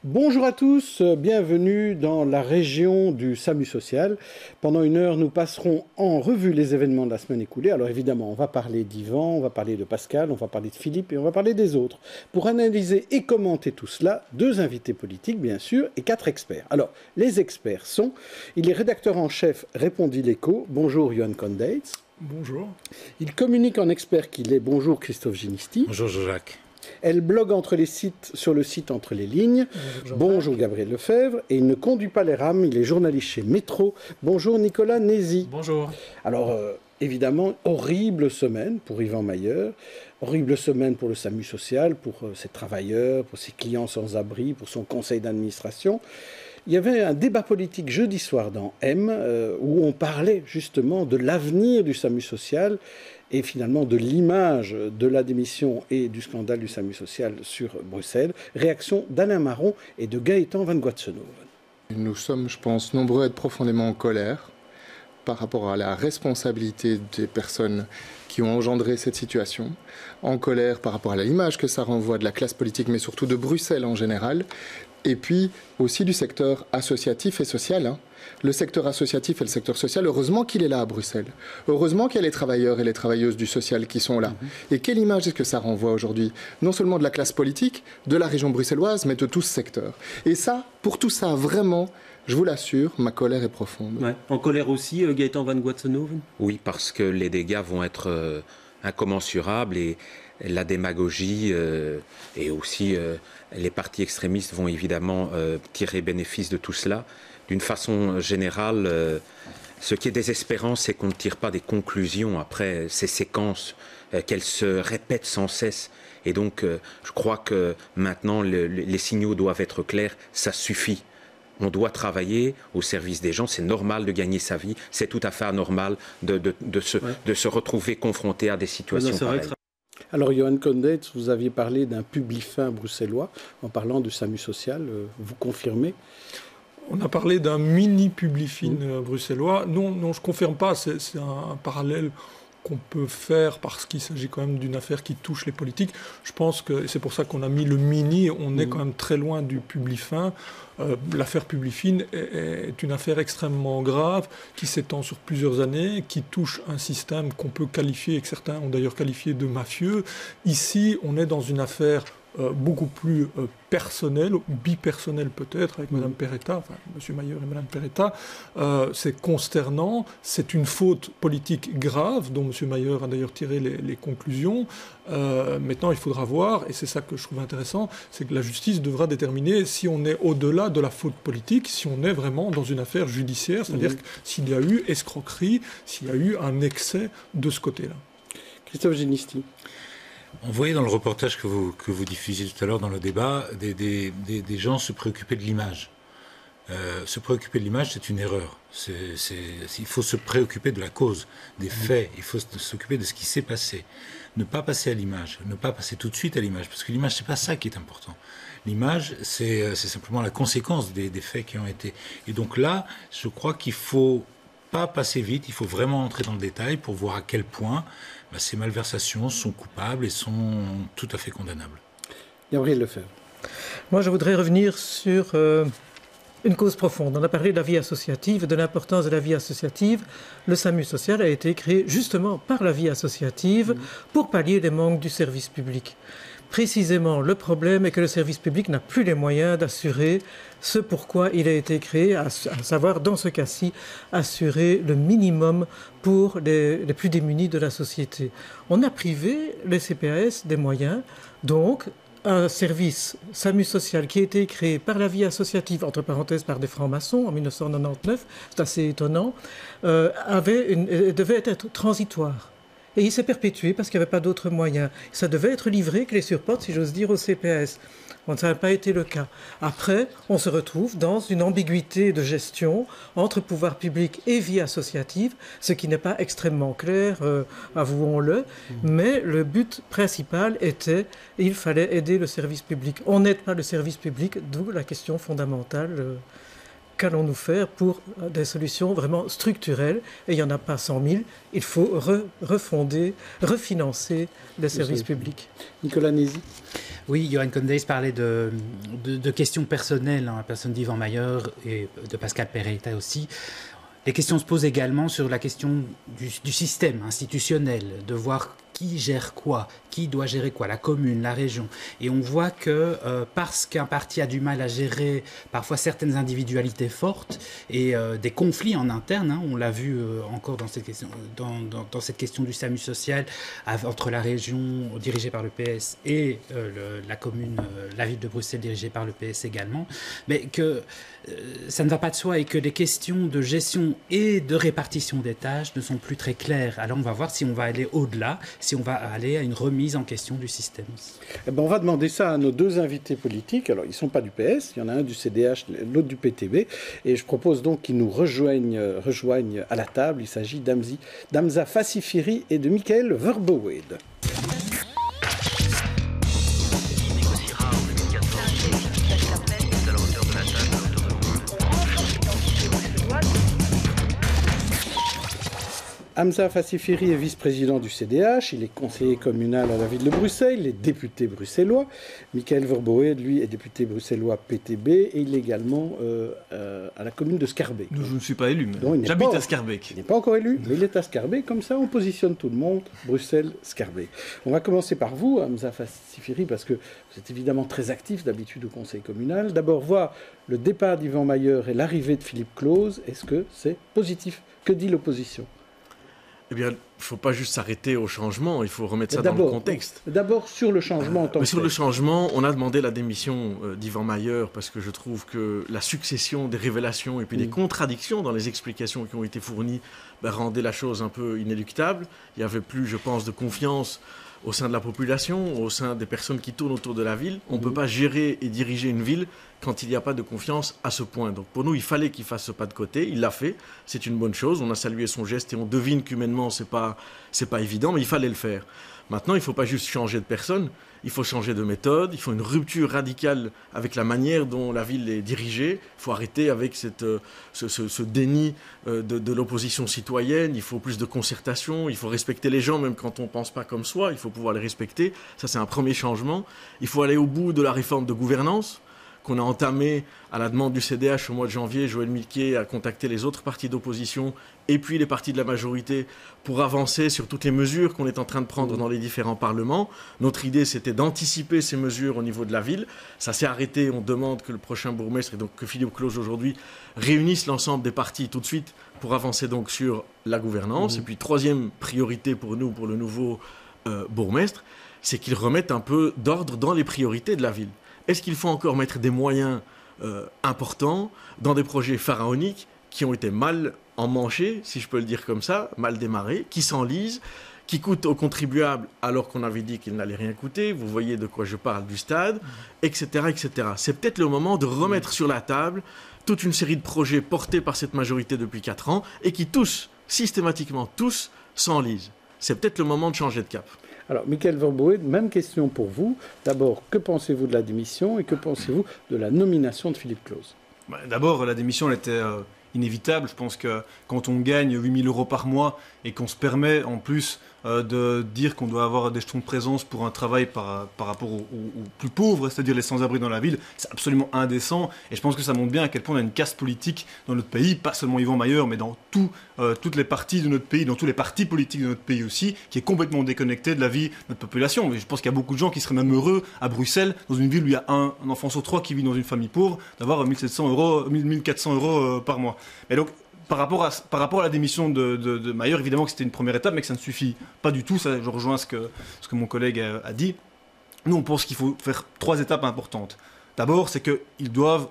Bonjour à tous, bienvenue dans la région du SAMU social. Pendant une heure, nous passerons en revue les événements de la semaine écoulée. Alors évidemment, on va parler d'Yvan, on va parler de Pascal, on va parler de Philippe et on va parler des autres. Pour analyser et commenter tout cela, deux invités politiques bien sûr et quatre experts. Alors, les experts sont, il est rédacteur en chef Répondit l'Écho. Bonjour Johan Condates. Bonjour. Il communique en expert qu'il est. Bonjour Christophe Ginisti. Bonjour Jacques. Elle blogue sur le site Entre les lignes. Bonjour Gabriel Lefebvre. Et il ne conduit pas les rames, il est journaliste chez Métro. Bonjour Nicolas Nézy. Bonjour. Alors, évidemment, horrible semaine pour Yvan Mayer. Horrible semaine pour le SAMU social, pour ses travailleurs, pour ses clients sans abri, pour son conseil d'administration. Il y avait un débat politique jeudi soir dans M, où on parlait justement de l'avenir du SAMU social et finalement de l'image de la démission et du scandale du SAMU social sur Bruxelles. Réaction d'Alain Marron et de Gaëtan Van Guatsenoven. Nous sommes, je pense, nombreux à être profondément en colère par rapport à la responsabilité des personnes qui ont engendré cette situation, en colère par rapport à l'image que ça renvoie de la classe politique, mais surtout de Bruxelles en général, et puis aussi du secteur associatif et social. Le secteur associatif et le secteur social, heureusement qu'il est là à Bruxelles. Heureusement qu'il y a les travailleurs et les travailleuses du social qui sont là. Et quelle image est-ce que ça renvoie aujourd'hui? Non seulement de la classe politique, de la région bruxelloise, mais de tout ce secteur. Et ça, pour tout ça, vraiment, je vous l'assure, ma colère est profonde. Ouais. En colère aussi, Gaëtan Van Guatsenoven? Oui, parce que les dégâts vont être incommensurables et la démagogie et aussi les partis extrémistes vont évidemment tirer bénéfice de tout cela. D'une façon générale, ce qui est désespérant, c'est qu'on ne tire pas des conclusions après ces séquences, qu'elles se répètent sans cesse. Et donc, je crois que maintenant, les signaux doivent être clairs, ça suffit. On doit travailler au service des gens, c'est normal de gagner sa vie, c'est tout à fait anormal de se retrouver confronté à des situations pareilles. Alors, Johan Condates, vous aviez parlé d'un public-fin bruxellois en parlant du SAMU social, vous confirmez? On a parlé d'un mini public-fin bruxellois. Non, je ne confirme pas, c'est un parallèle qu'on peut faire parce qu'il s'agit quand même d'une affaire qui touche les politiques. Je pense que c'est pour ça qu'on a mis le mini, on est quand même très loin du public fin. L'affaire public fin est une affaire extrêmement grave qui s'étend sur plusieurs années, qui touche un système qu'on peut qualifier, et que certains ont d'ailleurs qualifié de mafieux. Ici, on est dans une affaire beaucoup plus personnel, bipersonnel peut-être, avec Mme Peretta, enfin M. Mayer et Mme Peretta. C'est consternant, c'est une faute politique grave, dont M. Mayer a d'ailleurs tiré les conclusions. Maintenant, il faudra voir, et c'est ça que je trouve intéressant, c'est que la justice devra déterminer si on est au-delà de la faute politique, si on est vraiment dans une affaire judiciaire, c'est-à-dire s'il y a eu escroquerie, s'il y a eu un excès de ce côté-là. Christophe Ginisti. On voyait dans le reportage que vous diffusiez tout à l'heure dans le débat, des gens se préoccuper de l'image. Se préoccuper de l'image, c'est une erreur. Il faut se préoccuper de la cause, des faits. Il faut s'occuper de ce qui s'est passé. Ne pas passer à l'image, ne pas passer tout de suite à l'image, parce que l'image, c'est pas ça qui est important. L'image, c'est simplement la conséquence des faits qui ont été. Et donc là, je crois qu'il faut pas passer vite, il faut vraiment entrer dans le détail pour voir à quel point ces malversations sont coupables et sont tout à fait condamnables. Gabriel Lefebvre. Moi, je voudrais revenir sur une cause profonde. On a parlé de la vie associative, de l'importance de la vie associative. Le SAMU social a été créé justement par la vie associative pour pallier les manques du service public. Précisément, le problème est que le service public n'a plus les moyens d'assurer ce pourquoi il a été créé, à savoir, dans ce cas-ci, assurer le minimum pour les plus démunis de la société. On a privé les CPAS des moyens, donc un service SAMU social qui a été créé par la vie associative, entre parenthèses par des francs-maçons en 1999, c'est assez étonnant, devait être transitoire. Et il s'est perpétué parce qu'il n'y avait pas d'autres moyens. Ça devait être livré, clé sur porte, si j'ose dire, au CPS. Bon, ça n'a pas été le cas. Après, on se retrouve dans une ambiguïté de gestion entre pouvoir public et vie associative, ce qui n'est pas extrêmement clair, avouons-le, mais le but principal était il fallait aider le service public. On n'aide pas le service public, d'où la question fondamentale qu'allons-nous faire pour des solutions vraiment structurelles? Et il n'y en a pas 100 000. Il faut refonder, refinancer les services publics. Nicolas Nézy. Oui, Johan Condeys parlait de questions personnelles, la personne d'Yvan Mayer et de Pascal Peretta aussi. Les questions se posent également sur la question du système institutionnel, de voir qui gère quoi, qui doit gérer quoi, la commune, la région. Et on voit que parce qu'un parti a du mal à gérer parfois certaines individualités fortes et des conflits en interne, on l'a vu encore dans cette question, dans cette question du SAMU social entre la région dirigée par le PS et la commune, la ville de Bruxelles dirigée par le PS également, mais que ça ne va pas de soi et que les questions de gestion et de répartition des tâches ne sont plus très claires. Alors on va voir si on va aller au-delà, si on va aller à une remise en question du système. Eh ben, on va demander ça à nos deux invités politiques. Alors, ils ne sont pas du PS, il y en a un du CDH, l'autre du PTB. Et je propose donc qu'ils nous rejoignent à la table. Il s'agit d'Hamza Fassifiri et de Michael Verboued. Hamza Fassifiri est vice-président du CDH, il est conseiller communal à la ville de Bruxelles, il est député bruxellois. Michael Verboued, lui, est député bruxellois PTB et il est également à la commune de Schaerbeek. Je ne suis pas élu, mais j'habite à Schaerbeek. Il n'est pas encore élu, mais il est à Schaerbeek. Comme ça, on positionne tout le monde, Bruxelles, Schaerbeek. On va commencer par vous, Hamza Fassifiri, parce que vous êtes évidemment très actif d'habitude au conseil communal. D'abord, voir le départ d'Yvan Mayer et l'arrivée de Philippe Claus, est-ce que c'est positif? Que dit l'opposition? Eh bien, il ne faut pas juste s'arrêter au changement, il faut remettre ça dans le contexte. D'abord, sur le changement en tant que sur le changement, on a demandé la démission d'Yvan Mayer parce que je trouve que la succession des révélations et puis des contradictions dans les explications qui ont été fournies rendait la chose un peu inéluctable. Il n'y avait plus, je pense, de confiance au sein de la population, au sein des personnes qui tournent autour de la ville. On ne peut pas gérer et diriger une ville quand il n'y a pas de confiance à ce point. Donc pour nous, il fallait qu'il fasse ce pas de côté. Il l'a fait, c'est une bonne chose. On a salué son geste et on devine qu'humainement, c'est pas évident, mais il fallait le faire. Maintenant, il ne faut pas juste changer de personne, il faut changer de méthode, il faut une rupture radicale avec la manière dont la ville est dirigée. Il faut arrêter avec ce déni de l'opposition citoyenne, il faut plus de concertation, il faut respecter les gens même quand on ne pense pas comme soi, il faut pouvoir les respecter. Ça, c'est un premier changement. Il faut aller au bout de la réforme de gouvernance qu'on a entamé à la demande du CDH au mois de janvier. Joël Milquet a contacté les autres partis d'opposition et puis les partis de la majorité pour avancer sur toutes les mesures qu'on est en train de prendre dans les différents parlements. Notre idée, c'était d'anticiper ces mesures au niveau de la ville. Ça s'est arrêté. On demande que le prochain bourgmestre, et donc que Philippe Claus aujourd'hui, réunisse l'ensemble des partis tout de suite pour avancer donc sur la gouvernance. Et puis, troisième priorité pour nous, pour le nouveau bourgmestre, c'est qu'il remette un peu d'ordre dans les priorités de la ville. Est-ce qu'il faut encore mettre des moyens importants dans des projets pharaoniques qui ont été mal emmanchés, si je peux le dire comme ça, mal démarrés, qui s'enlisent, qui coûtent aux contribuables alors qu'on avait dit qu'ils n'allaient rien coûter, vous voyez de quoi je parle, du stade, etc. etc. C'est peut-être le moment de remettre sur la table toute une série de projets portés par cette majorité depuis 4 ans et qui tous, systématiquement tous, s'enlisent. C'est peut-être le moment de changer de cap. Alors, Michael Verboued, même question pour vous. D'abord, que pensez-vous de la démission et que pensez-vous de la nomination de Philippe Claus? D'abord, la démission, elle était inévitable. Je pense que quand on gagne 8 000 € par mois et qu'on se permet en plus de dire qu'on doit avoir des jetons de présence pour un travail par rapport aux plus pauvres, c'est-à-dire les sans-abri dans la ville, c'est absolument indécent. Et je pense que ça montre bien à quel point on a une casse politique dans notre pays, pas seulement Yvan Mayer, mais dans toutes les parties de notre pays, dans tous les partis politiques de notre pays aussi, qui est complètement déconnecté de la vie de notre population. Mais je pense qu'il y a beaucoup de gens qui seraient même heureux à Bruxelles, dans une ville où il y a un enfant sur 3 qui vit dans une famille pauvre, d'avoir 1 400 € par mois. Et donc, par rapport à la démission de Mayer, évidemment que c'était une première étape, mais que ça ne suffit pas du tout. Ça, je rejoins ce que mon collègue a dit. Nous, on pense qu'il faut faire 3 étapes importantes. D'abord, c'est qu'ils doivent,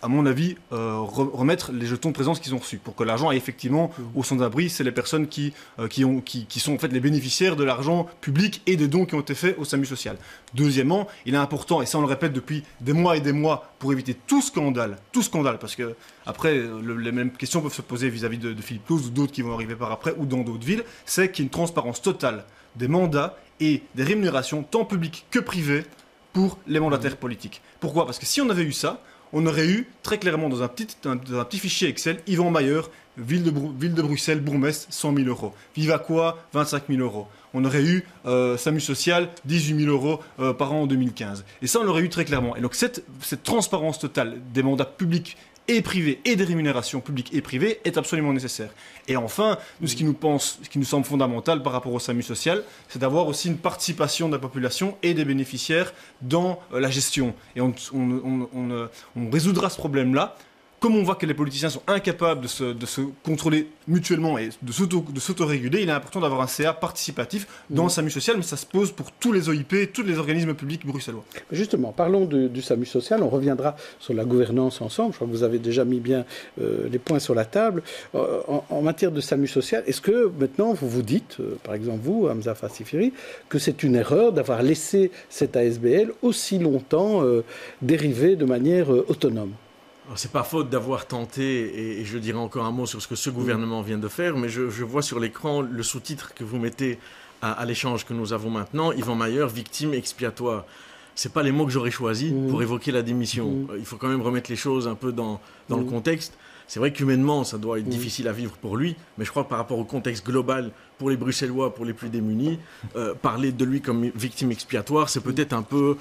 à mon avis, remettre les jetons de présence qu'ils ont reçus pour que l'argent aille effectivement aux sans-abri. C'est les personnes qui sont en fait les bénéficiaires de l'argent public et des dons qui ont été faits au SAMU social. Deuxièmement, il est important, et ça on le répète depuis des mois et des mois, pour éviter tout scandale, parce que après, les mêmes questions peuvent se poser vis-à-vis de Philippe Claus ou d'autres qui vont arriver par après ou dans d'autres villes, c'est qu'il y ait une transparence totale des mandats et des rémunérations, tant publiques que privées, pour les mandataires politiques. Pourquoi ? Parce que si on avait eu ça, on aurait eu très clairement dans un petit fichier Excel, Yvan Mayer, ville de Bruxelles, bourgmestre, 100 000 euros. Vivaquois, 25 000 euros. On aurait eu SAMU social, 18 000 euros par an en 2015. Et ça, on l'aurait eu très clairement. Et donc cette transparence totale des mandats publics et privés et des rémunérations publiques et privées est absolument nécessaire. Et enfin, nous, ce qui nous semble fondamental par rapport au SAMU social, c'est d'avoir aussi une participation de la population et des bénéficiaires dans la gestion. Et on résoudra ce problème-là. Comme on voit que les politiciens sont incapables de se contrôler mutuellement et de s'autoréguler, il est important d'avoir un CA participatif dans le SAMU social, mais ça se pose pour tous les OIP, tous les organismes publics bruxellois. Justement, parlons du SAMU social, on reviendra sur la gouvernance ensemble, je crois que vous avez déjà mis bien les points sur la table. En matière de SAMU social, est-ce que maintenant vous vous dites, par exemple vous, Hamza Fassifiri, que c'est une erreur d'avoir laissé cette ASBL aussi longtemps dériver de manière autonome ? C'est pas faute d'avoir tenté, et je dirais encore un mot sur ce que ce gouvernement vient de faire, mais je vois sur l'écran le sous-titre que vous mettez à l'échange que nous avons maintenant, Yvan Mayer, victime expiatoire. C'est pas les mots que j'aurais choisis pour évoquer la démission. Il faut quand même remettre les choses un peu dans le contexte. C'est vrai qu'humainement, ça doit être difficile à vivre pour lui, mais je crois que par rapport au contexte global, pour les Bruxellois, pour les plus démunis, parler de lui comme victime expiatoire, c'est peut-être un peu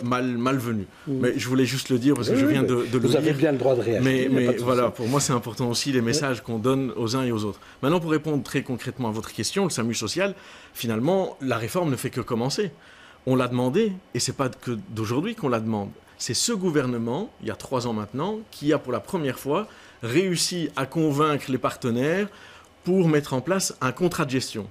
malvenu. Mais je voulais juste le dire parce que je viens de le dire. Vous avez bien le droit de réagir. Mais voilà, pour moi, c'est important aussi les messages qu'on donne aux uns et aux autres. Maintenant, pour répondre très concrètement à votre question, le SAMU social, finalement, la réforme ne fait que commencer. On l'a demandé, et c'est pas que d'aujourd'hui qu'on la demande. C'est ce gouvernement, il y a 3 ans maintenant, qui a pour la première fois réussi à convaincre les partenaires pour mettre en place un contrat de gestion.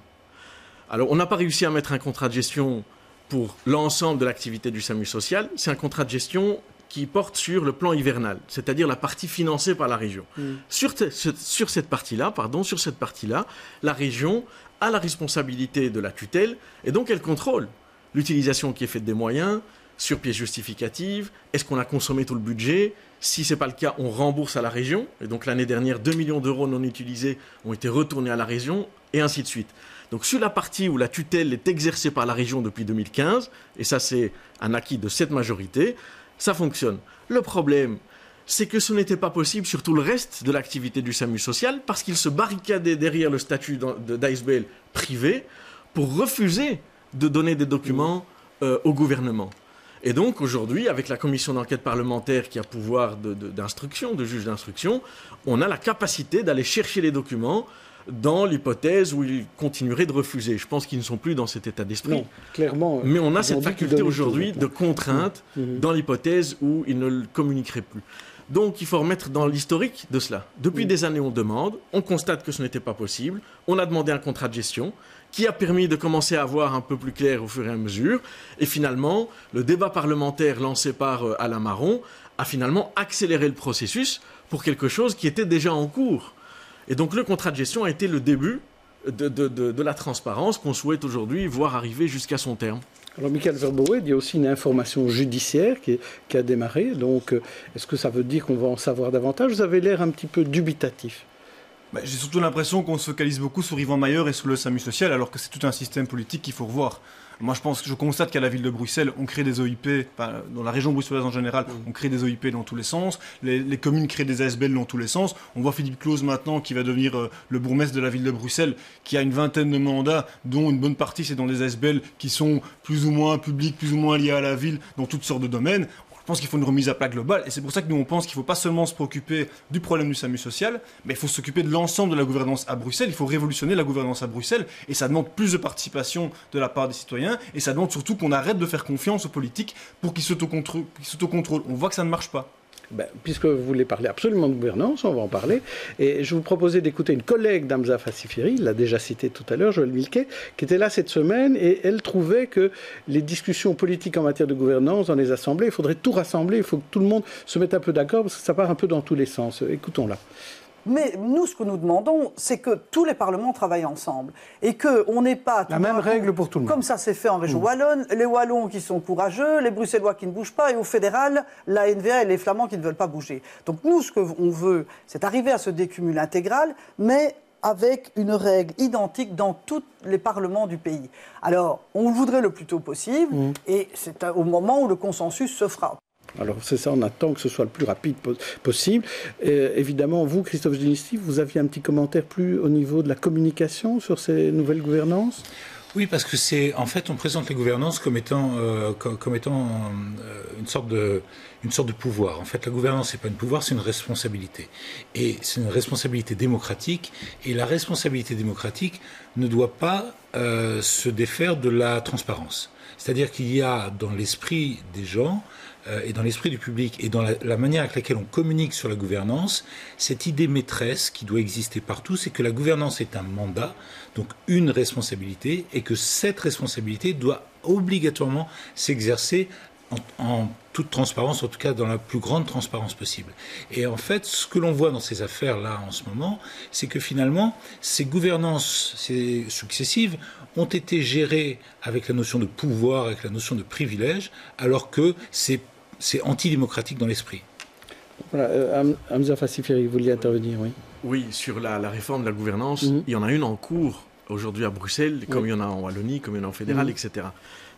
Alors, on n'a pas réussi à mettre un contrat de gestion pour l'ensemble de l'activité du SAMU social. C'est un contrat de gestion qui porte sur le plan hivernal, c'est-à-dire la partie financée par la région. Sur cette partie-là, la région a la responsabilité de la tutelle et donc elle contrôle l'utilisation qui est faite des moyens, sur pièce justificative, est-ce qu'on a consommé tout le budget? Si ce n'est pas le cas, on rembourse à la région. Et donc l'année dernière, 2 millions d'euros non utilisés ont été retournés à la région, et ainsi de suite. Donc sur la partie où la tutelle est exercée par la région depuis 2015, et ça c'est un acquis de cette majorité, ça fonctionne. Le problème, c'est que ce n'était pas possible sur tout le reste de l'activité du SAMU social, parce qu'il se barricadait derrière le statut d'ASBL privé pour refuser de donner des documents au gouvernement. Et donc aujourd'hui, avec la commission d'enquête parlementaire qui a pouvoir d'instruction, de juge d'instruction, on a la capacité d'aller chercher les documents dans l'hypothèse où ils continueraient de refuser. Je pense qu'ils ne sont plus dans cet état d'esprit. Non, clairement. Mais on a cette faculté aujourd'hui de contrainte dans l'hypothèse où ils ne le communiqueraient plus. Donc il faut remettre dans l'historique de cela. Depuis des années, on demande, on constate que ce n'était pas possible, on a demandé un contrat de gestion qui a permis de commencer à voir un peu plus clair au fur et à mesure. Et finalement, le débat parlementaire lancé par Alain Marron a finalement accéléré le processus pour quelque chose qui était déjà en cours. Et donc le contrat de gestion a été le début de la transparence qu'on souhaite aujourd'hui voir arriver jusqu'à son terme. Alors, Michael Verboet, il y a aussi une information judiciaire qui a démarré. Donc, est-ce que ça veut dire qu'on va en savoir davantage? Vous avez l'air un petit peu dubitatif. J'ai surtout l'impression qu'on se focalise beaucoup sur Yvan Mayer et sur le SAMU social, alors que c'est tout un système politique qu'il faut revoir. Moi, je constate qu'à la ville de Bruxelles, on crée des OIP, dans la région bruxelloise en général, on crée des OIP dans tous les sens. Les communes créent des ASBL dans tous les sens. On voit Philippe Claus maintenant, qui va devenir le bourgmestre de la ville de Bruxelles, qui a une vingtaine de mandats, dont une bonne partie, c'est dans des ASBL qui sont plus ou moins publics, plus ou moins liés à la ville, dans toutes sortes de domaines. Je pense qu'il faut une remise à plat globale, et c'est pour ça que nous on pense qu'il ne faut pas seulement se préoccuper du problème du SAMU social, mais il faut s'occuper de l'ensemble de la gouvernance à Bruxelles. Il faut révolutionner la gouvernance à Bruxelles, et ça demande plus de participation de la part des citoyens, et ça demande surtout qu'on arrête de faire confiance aux politiques pour qu'ils s'autocontrôlent. On voit que ça ne marche pas. Puisque vous voulez parler absolument de gouvernance, on va en parler. Et je vous proposais d'écouter une collègue d'Hamza Fassifiri, il l'a déjà cité tout à l'heure, Joëlle Milquet, qui était là cette semaine, et elle trouvait que les discussions politiques en matière de gouvernance dans les assemblées, il faudrait tout rassembler, il faut que tout le monde se mette un peu d'accord, parce que ça part un peu dans tous les sens. Écoutons-la. Mais nous, ce que nous demandons, c'est que tous les parlements travaillent ensemble et qu'on n'ait pas... La même règle pour tout le monde. Comme ça s'est fait en région wallonne, les Wallons qui sont courageux, les Bruxellois qui ne bougent pas, et au fédéral, la NVA et les Flamands qui ne veulent pas bouger. Donc nous, ce qu'on veut, c'est arriver à ce décumul intégral, mais avec une règle identique dans tous les parlements du pays. Alors, on le voudrait le plus tôt possible, et c'est au moment où le consensus se fera. Alors c'est ça, on attend que ce soit le plus rapide possible. Évidemment, vous, Christophe Genesti, vous aviez un petit commentaire plus au niveau de la communication sur ces nouvelles gouvernances ? Oui, parce que en fait, on présente les gouvernances comme étant une sorte de pouvoir. En fait, la gouvernance, c'est pas un pouvoir, c'est une responsabilité. Et c'est une responsabilité démocratique. Et la responsabilité démocratique ne doit pas se défaire de la transparence. C'est-à-dire qu'il y a dans l'esprit des gens et dans l'esprit du public et dans la manière avec laquelle on communique sur la gouvernance, cette idée maîtresse qui doit exister partout, c'est que la gouvernance est un mandat, donc une responsabilité, et que cette responsabilité doit obligatoirement s'exercer en toute transparence, en tout cas dans la plus grande transparence possible. Et en fait, ce que l'on voit dans ces affaires-là en ce moment, c'est que finalement, ces gouvernances successives ont été gérées avec la notion de pouvoir, avec la notion de privilège, alors que c'est antidémocratique dans l'esprit. Voilà, Hamza Fassifiri, vous vouliez intervenir, oui. Oui, sur la réforme de la gouvernance, il y en a une en cours aujourd'hui à Bruxelles, comme il y en a en Wallonie, comme il y en a en fédéral, etc.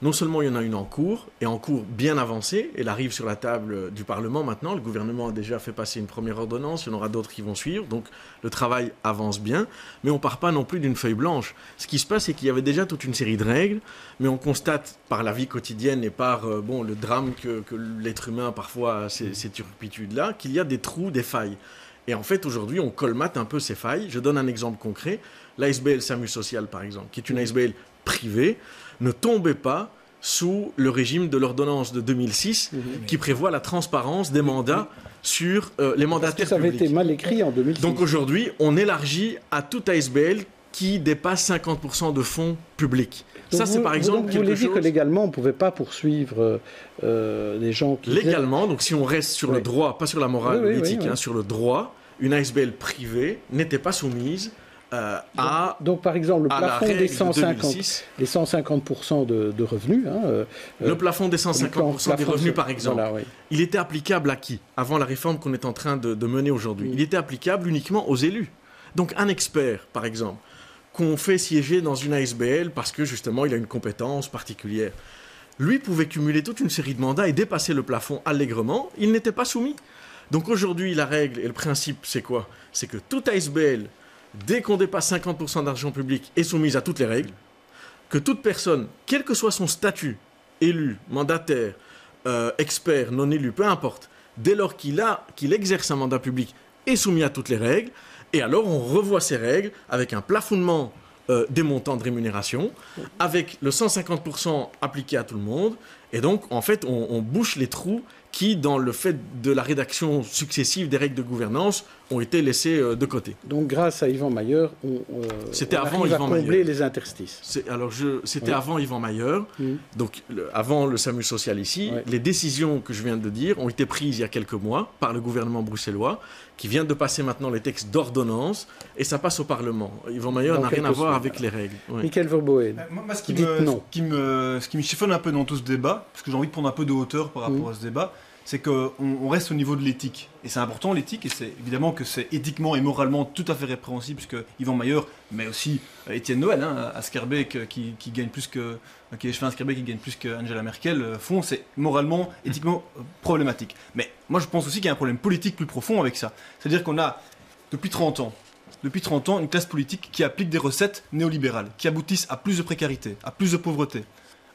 Non seulement il y en a une en cours, et en cours bien avancée, elle arrive sur la table du Parlement maintenant, le gouvernement a déjà fait passer une première ordonnance, il y en aura d'autres qui vont suivre, donc le travail avance bien, mais on ne part pas non plus d'une feuille blanche. Ce qui se passe, c'est qu'il y avait déjà toute une série de règles, mais on constate par la vie quotidienne et par le drame que l'être humain parfois a ces turpitudes-là, qu'il y a des trous, des failles. Et en fait, aujourd'hui, on colmate un peu ces failles. Je donne un exemple concret. L'ASBL SAMU Social, par exemple, qui est une ASBL privée, ne tombait pas sous le régime de l'ordonnance de 2006 qui prévoit la transparence des mandats sur les mandataires publics. Ça avait été mal écrit en 2006. Donc aujourd'hui, on élargit à toute ASBL qui dépasse 50% de fonds publics. Donc ça, c'est par exemple vous voulez dire que légalement, on ne pouvait pas poursuivre les gens qui... Légalement, donc si on reste sur le droit, pas sur la morale ou l'éthique, sur le droit, une ASBL privée n'était pas soumise donc, par exemple, le plafond des 150% de revenus... le plafond des 150% des revenus, par exemple, voilà, il était applicable à qui? Avant la réforme qu'on est en train de mener aujourd'hui. Il était applicable uniquement aux élus. Donc un expert, par exemple, qu'on fait siéger dans une ASBL parce que, justement, il a une compétence particulière, lui pouvait cumuler toute une série de mandats et dépasser le plafond allègrement. Il n'était pas soumis. Donc aujourd'hui, la règle et le principe, c'est quoi? C'est que toute ASBL, dès qu'on dépasse 50% d'argent public, est soumise à toutes les règles, que toute personne, quel que soit son statut, élu, mandataire, expert, non élu, peu importe, dès lors qu'il exerce un mandat public, est soumis à toutes les règles, et alors on revoit ces règles avec un plafonnement des montants de rémunération, avec le 150% appliqué à tout le monde, et donc en fait on bouche les trous qui, dans le fait de la rédaction successive des règles de gouvernance, ont été laissés de côté. Donc grâce à Yvan Mayer, on arrive à combler les interstices. C'était avant Yvan Mayer, donc avant le SAMU social ici. Les décisions que je viens de dire ont été prises il y a quelques mois par le gouvernement bruxellois, qui vient de passer maintenant les textes d'ordonnance, et ça passe au Parlement. Yvan Mayer n'a rien à voir avec les règles. Michael Verboen. Moi, ce qui me chiffonne un peu dans tout ce débat, parce que j'ai envie de prendre un peu de hauteur par rapport à ce débat, c'est qu'on reste au niveau de l'éthique. Et c'est important, l'éthique, et c'est évidemment que c'est éthiquement et moralement tout à fait répréhensible, puisque Yvan Mayer, mais aussi Étienne Noël, à Skerbeek, qui gagne plus que... qui est chef à Skerbeek, qui gagne plus qu'Angela Merkel, font, c'est moralement, éthiquement problématique. Mais moi, je pense aussi qu'il y a un problème politique plus profond avec ça. C'est-à-dire qu'on a, depuis 30 ans, une classe politique qui applique des recettes néolibérales, qui aboutissent à plus de précarité, à plus de pauvreté,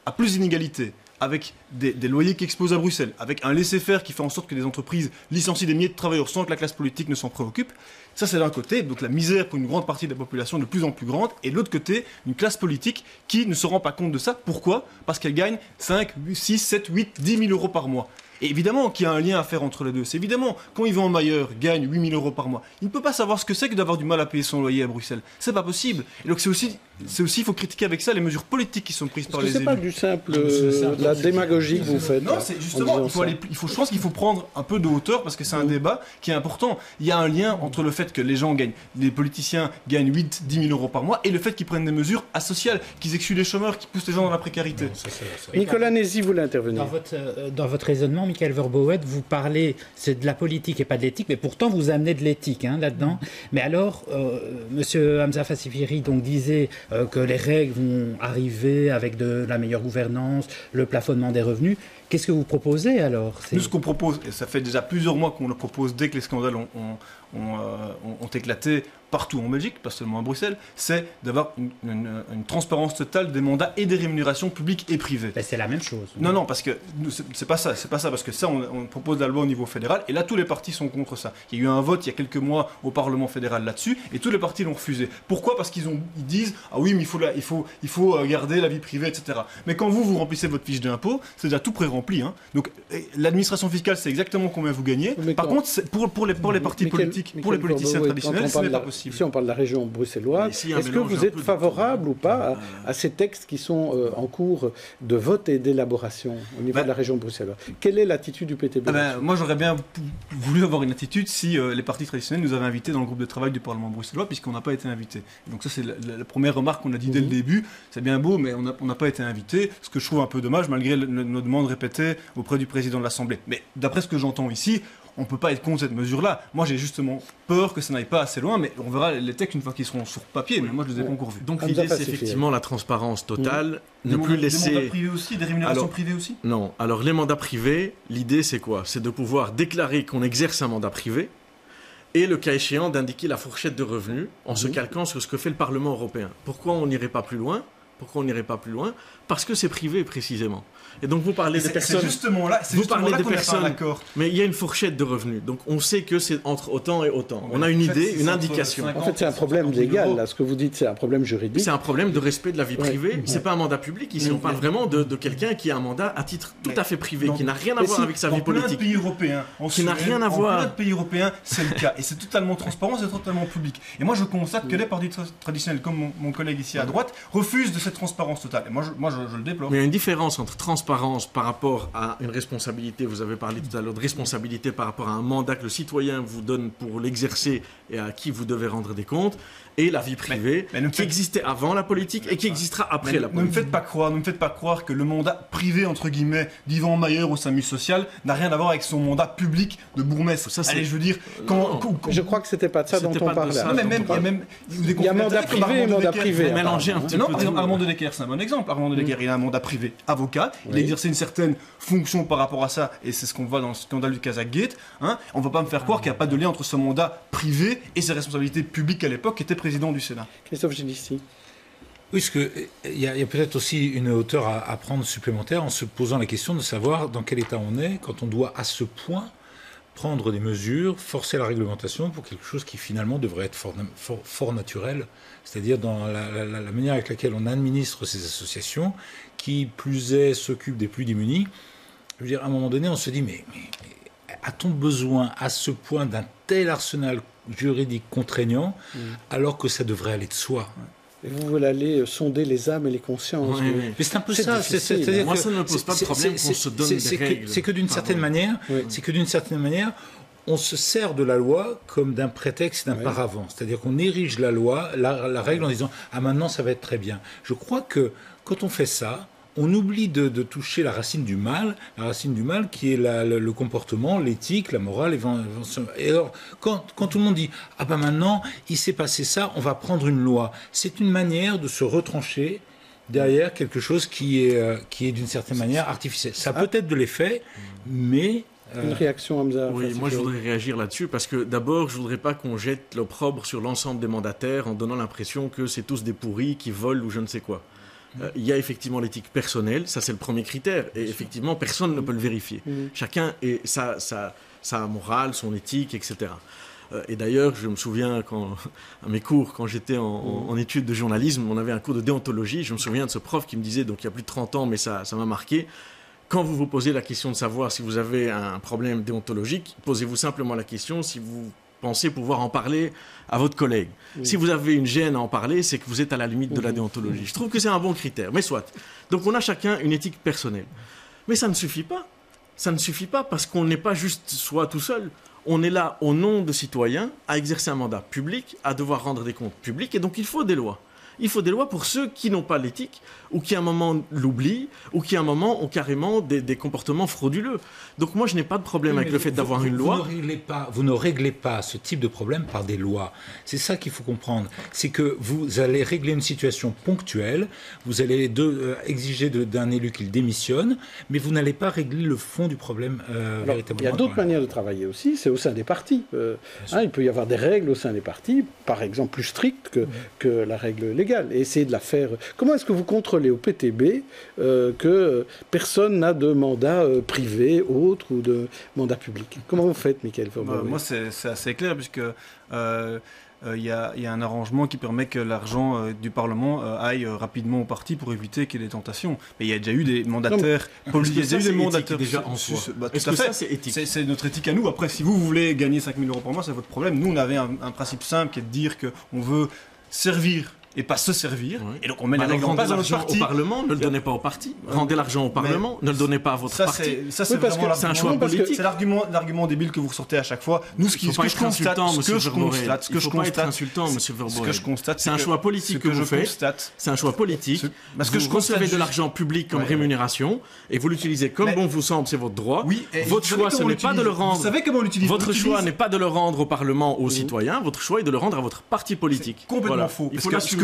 à plus d'inégalités, avec des loyers qui explosent à Bruxelles, avec un laisser-faire qui fait en sorte que des entreprises licencient des milliers de travailleurs sans que la classe politique ne s'en préoccupe. Ça, c'est d'un côté, donc la misère pour une grande partie de la population de plus en plus grande, et de l'autre côté, une classe politique qui ne se rend pas compte de ça. Pourquoi? Parce qu'elle gagne 5, 6, 7, 8, 10 000 euros par mois. Et évidemment qu'il y a un lien à faire entre les deux. C'est évidemment, quand Yvan Mayer gagne 8 000 euros par mois, il ne peut pas savoir ce que c'est que d'avoir du mal à payer son loyer à Bruxelles. C'est pas possible. Et donc c'est aussi, il faut critiquer avec ça les mesures politiques qui sont prises par les élus. C'est pas du simple, la démagogie que vous faites. Non, c'est justement, je pense qu'il faut prendre un peu de hauteur parce que c'est un débat qui est important. Il y a un lien entre le fait que les politiciens gagnent 8, 10 000 euros par mois et le fait qu'ils prennent des mesures asociales, qu'ils excluent les chômeurs, qu'ils poussent les gens dans la précarité. Nicolas Nézy voulait intervenir. Dans votre raisonnement, Michael Verboen, vous parlez, c'est de la politique et pas de l'éthique, mais pourtant vous amenez de l'éthique là-dedans. Mais alors, Monsieur Hamza Fassifiri donc disait que les règles vont arriver avec de la meilleure gouvernance, le plafonnement des revenus. Qu'est-ce que vous proposez alors? Nous, ce qu'on propose, et ça fait déjà plusieurs mois qu'on le propose dès que les scandales ont éclaté partout en Belgique, pas seulement à Bruxelles, c'est d'avoir une transparence totale des mandats et des rémunérations publiques et privées. Ben, c'est la même chose. Non, parce que c'est pas ça, parce que ça, on propose la loi au niveau fédéral, et là, tous les partis sont contre ça. Il y a eu un vote il y a quelques mois au Parlement fédéral là-dessus, et tous les partis l'ont refusé. Pourquoi? Parce qu'ils disent, ah oui, mais il faut garder la vie privée, etc. Mais quand vous remplissez votre fiche d'impôt, c'est déjà tout pré-rempli. Hein. Donc, l'administration fiscale, c'est exactement combien vous gagnez. Par contre, pour les partis politiques, pour les politiciens traditionnels, ce n'est pas possible. Ici, on parle de la région bruxelloise. Est-ce que vous êtes favorable ou pas à ces textes qui sont en cours de vote et d'élaboration au niveau de la région bruxelloise? Quelle est l'attitude du PTB? Moi, j'aurais bien voulu avoir une attitude si les partis traditionnels nous avaient invités dans le groupe de travail du Parlement bruxellois, puisqu'on n'a pas été invités. Donc ça, c'est la première remarque qu'on a dit dès le début. C'est bien beau, mais on n'a pas été invités, ce que je trouve un peu dommage, malgré nos demandes répétées auprès du président de l'Assemblée. Mais d'après ce que j'entends ici, on ne peut pas être contre cette mesure-là. Moi, j'ai justement peur que ça n'aille pas assez loin, mais on verra les textes une fois qu'ils seront sur papier, mais moi, je les ai pas encore vus. Donc l'idée, c'est effectivement la transparence totale, ne plus laisser... Des mandats privés aussi, des rémunérations privées aussi? Non. Alors, les mandats privés, l'idée, c'est quoi? C'est de pouvoir déclarer qu'on exerce un mandat privé et, le cas échéant, d'indiquer la fourchette de revenus en se calquant sur ce que fait le Parlement européen. Pourquoi on n'irait pas plus loin? Parce que c'est privé, précisément. Et donc, vous parlez des personnes... C'est justement là, des personnes, mais il y a une fourchette de revenus. Donc, on sait que c'est entre autant et autant. On a une idée, une indication. En fait, c'est un problème légal, là. Ce que vous dites, c'est un problème juridique. C'est un problème de respect de la vie privée. C'est pas un mandat public. Ici, on parle vraiment de quelqu'un qui a un mandat à titre tout à fait privé, qui n'a rien à voir avec sa vie politique. Pays européens, qui n'a rien à voir. En plein de pays européens, c'est le cas. Et c'est totalement transparent, c'est totalement public. Et moi, je constate que les partis traditionnels, comme mon collègue ici à droite, refusent de cette transparence totale. Et moi, je le déplore. Mais il y a une différence entre transparence par rapport à une responsabilité, vous avez parlé tout à l'heure de responsabilité par rapport à un mandat que le citoyen vous donne pour l'exercer et à qui vous devez rendre des comptes, et la vie privée qui existait avant la politique et qui existera après la politique. Ne me faites pas croire que le mandat privé, entre guillemets, d'Yvan Mayer au SAMU social n'a rien à voir avec son mandat public de bourgmestre. Allez, je veux dire... Je crois que c'était pas de ça dont on parlait. Il y a mandat privé et mandat privé. Mélanger un petit peu. Non, Armand de Decker, c'est un bon exemple. Armand de Decker, il a un mandat privé avocat. Il a exercé une certaine fonction par rapport à ça, et c'est ce qu'on voit dans le scandale du Kazakh-Gate. On ne va pas me faire croire qu'il n'y a pas de lien entre ce mandat privé et ses responsabilités publiques à l'époque, qui était président du Sénat. Christophe Gélissi. Oui, parce qu'il y a peut-être aussi une hauteur à prendre supplémentaire en se posant la question de savoir dans quel état on est quand on doit à ce point prendre des mesures, forcer la réglementation pour quelque chose qui finalement devrait être fort naturel, c'est-à-dire dans la manière avec laquelle on administre ces associations, qui plus est s'occupent des plus démunis. Je veux dire, à un moment donné, on se dit, mais a-t-on besoin à ce point d'un tel arsenal juridique contraignant, alors que ça devrait aller de soi? Et vous voulez aller sonder les âmes et les consciences. Oui. Mais c'est un peu ça. C'est-à-dire moi, ça ne me pose pas de problème qu'on se donne des règles. C'est que d'une certaine manière, on se sert de la loi comme d'un prétexte, d'un paravent. C'est-à-dire qu'on érige la loi, la règle en disant « Ah, maintenant, ça va être très bien ». Je crois que quand on fait ça, on oublie de toucher la racine du mal qui est le comportement, l'éthique, la morale. Et alors, quand tout le monde dit « Ah ben maintenant, il s'est passé ça, on va prendre une loi », c'est une manière de se retrancher derrière quelque chose qui est d'une certaine manière artificiel. Ça peut être de l'effet, mais... Une réaction, Hamza? Oui, moi je voudrais réagir là-dessus parce que d'abord, je voudrais pas qu'on jette l'opprobre sur l'ensemble des mandataires en donnant l'impression que c'est tous des pourris qui volent ou je ne sais quoi. Il y a effectivement l'éthique personnelle, ça c'est le premier critère, et effectivement personne ne peut le vérifier. Chacun a sa morale, son éthique, etc. Et d'ailleurs, je me souviens à mes cours, quand j'étais en études de journalisme, on avait un cours de déontologie, je me souviens de ce prof qui me disait, donc il y a plus de 30 ans, mais ça m'a marqué, quand vous vous posez la question de savoir si vous avez un problème déontologique, posez-vous simplement la question si vous pensez pouvoir en parler à votre collègue. Si vous avez une gêne à en parler, c'est que vous êtes à la limite de la déontologie. Je trouve que c'est un bon critère, mais soit. Donc on a chacun une éthique personnelle. Mais ça ne suffit pas. Ça ne suffit pas parce qu'on n'est pas juste soi tout seul. On est là au nom de citoyens, à exercer un mandat public, à devoir rendre des comptes publics, et donc il faut des lois. Il faut des lois pour ceux qui n'ont pas l'éthique, ou qui à un moment l'oublient, ou qui à un moment ont carrément des comportements frauduleux. Donc moi, je n'ai pas de problème avec le fait d'avoir une loi. Vous ne réglez pas ce type de problème par des lois. C'est ça qu'il faut comprendre. C'est que vous allez régler une situation ponctuelle, vous allez exiger d'un élu qu'il démissionne, mais vous n'allez pas régler le fond du problème véritablement. Il y a d'autres manières de travailler aussi, c'est au sein des partis. Il peut y avoir des règles au sein des partis, par exemple plus strictes que la règle légale, et essayer de la faire. Comment est-ce que vous contrôlez au PTB que personne n'a de mandat privé, autre, ou de mandat public? Comment vous faites, Michael Verbrugge? Moi, c'est assez clair, puisque il y a un arrangement qui permet que l'argent du Parlement aille rapidement au parti pour éviter qu'il y ait des tentations. Mais il y a déjà eu des mandataires politiques. Il y a déjà eu des mandataires déjà en soi. Est-ce que ça, c'est éthique? C'est notre éthique à nous. Après, si vous voulez gagner 5 000 € par mois, c'est votre problème. Nous, on avait un principe simple qui est de dire qu'on veut servir et pas se servir. Oui. Et donc on met les règles en place dans notre parti. Au Parlement, ne le donnez pas au parti. Rendez l'argent au Parlement, ne le donnez pas à votre parti. Ça, c'est un choix politique. C'est l'argument débile que vous ressortez à chaque fois. Nous, ce que je constate, c'est un choix politique que vous faites. C'est un choix politique. Parce que je recevez de l'argent public comme rémunération et vous l'utilisez comme bon vous semble, c'est votre droit. Votre choix, ce n'est pas de le rendre. Vous savez comment on l'utilise. Votre choix n'est pas de le rendre au Parlement, aux citoyens. Votre choix est de le rendre à votre parti politique. Complètement faux.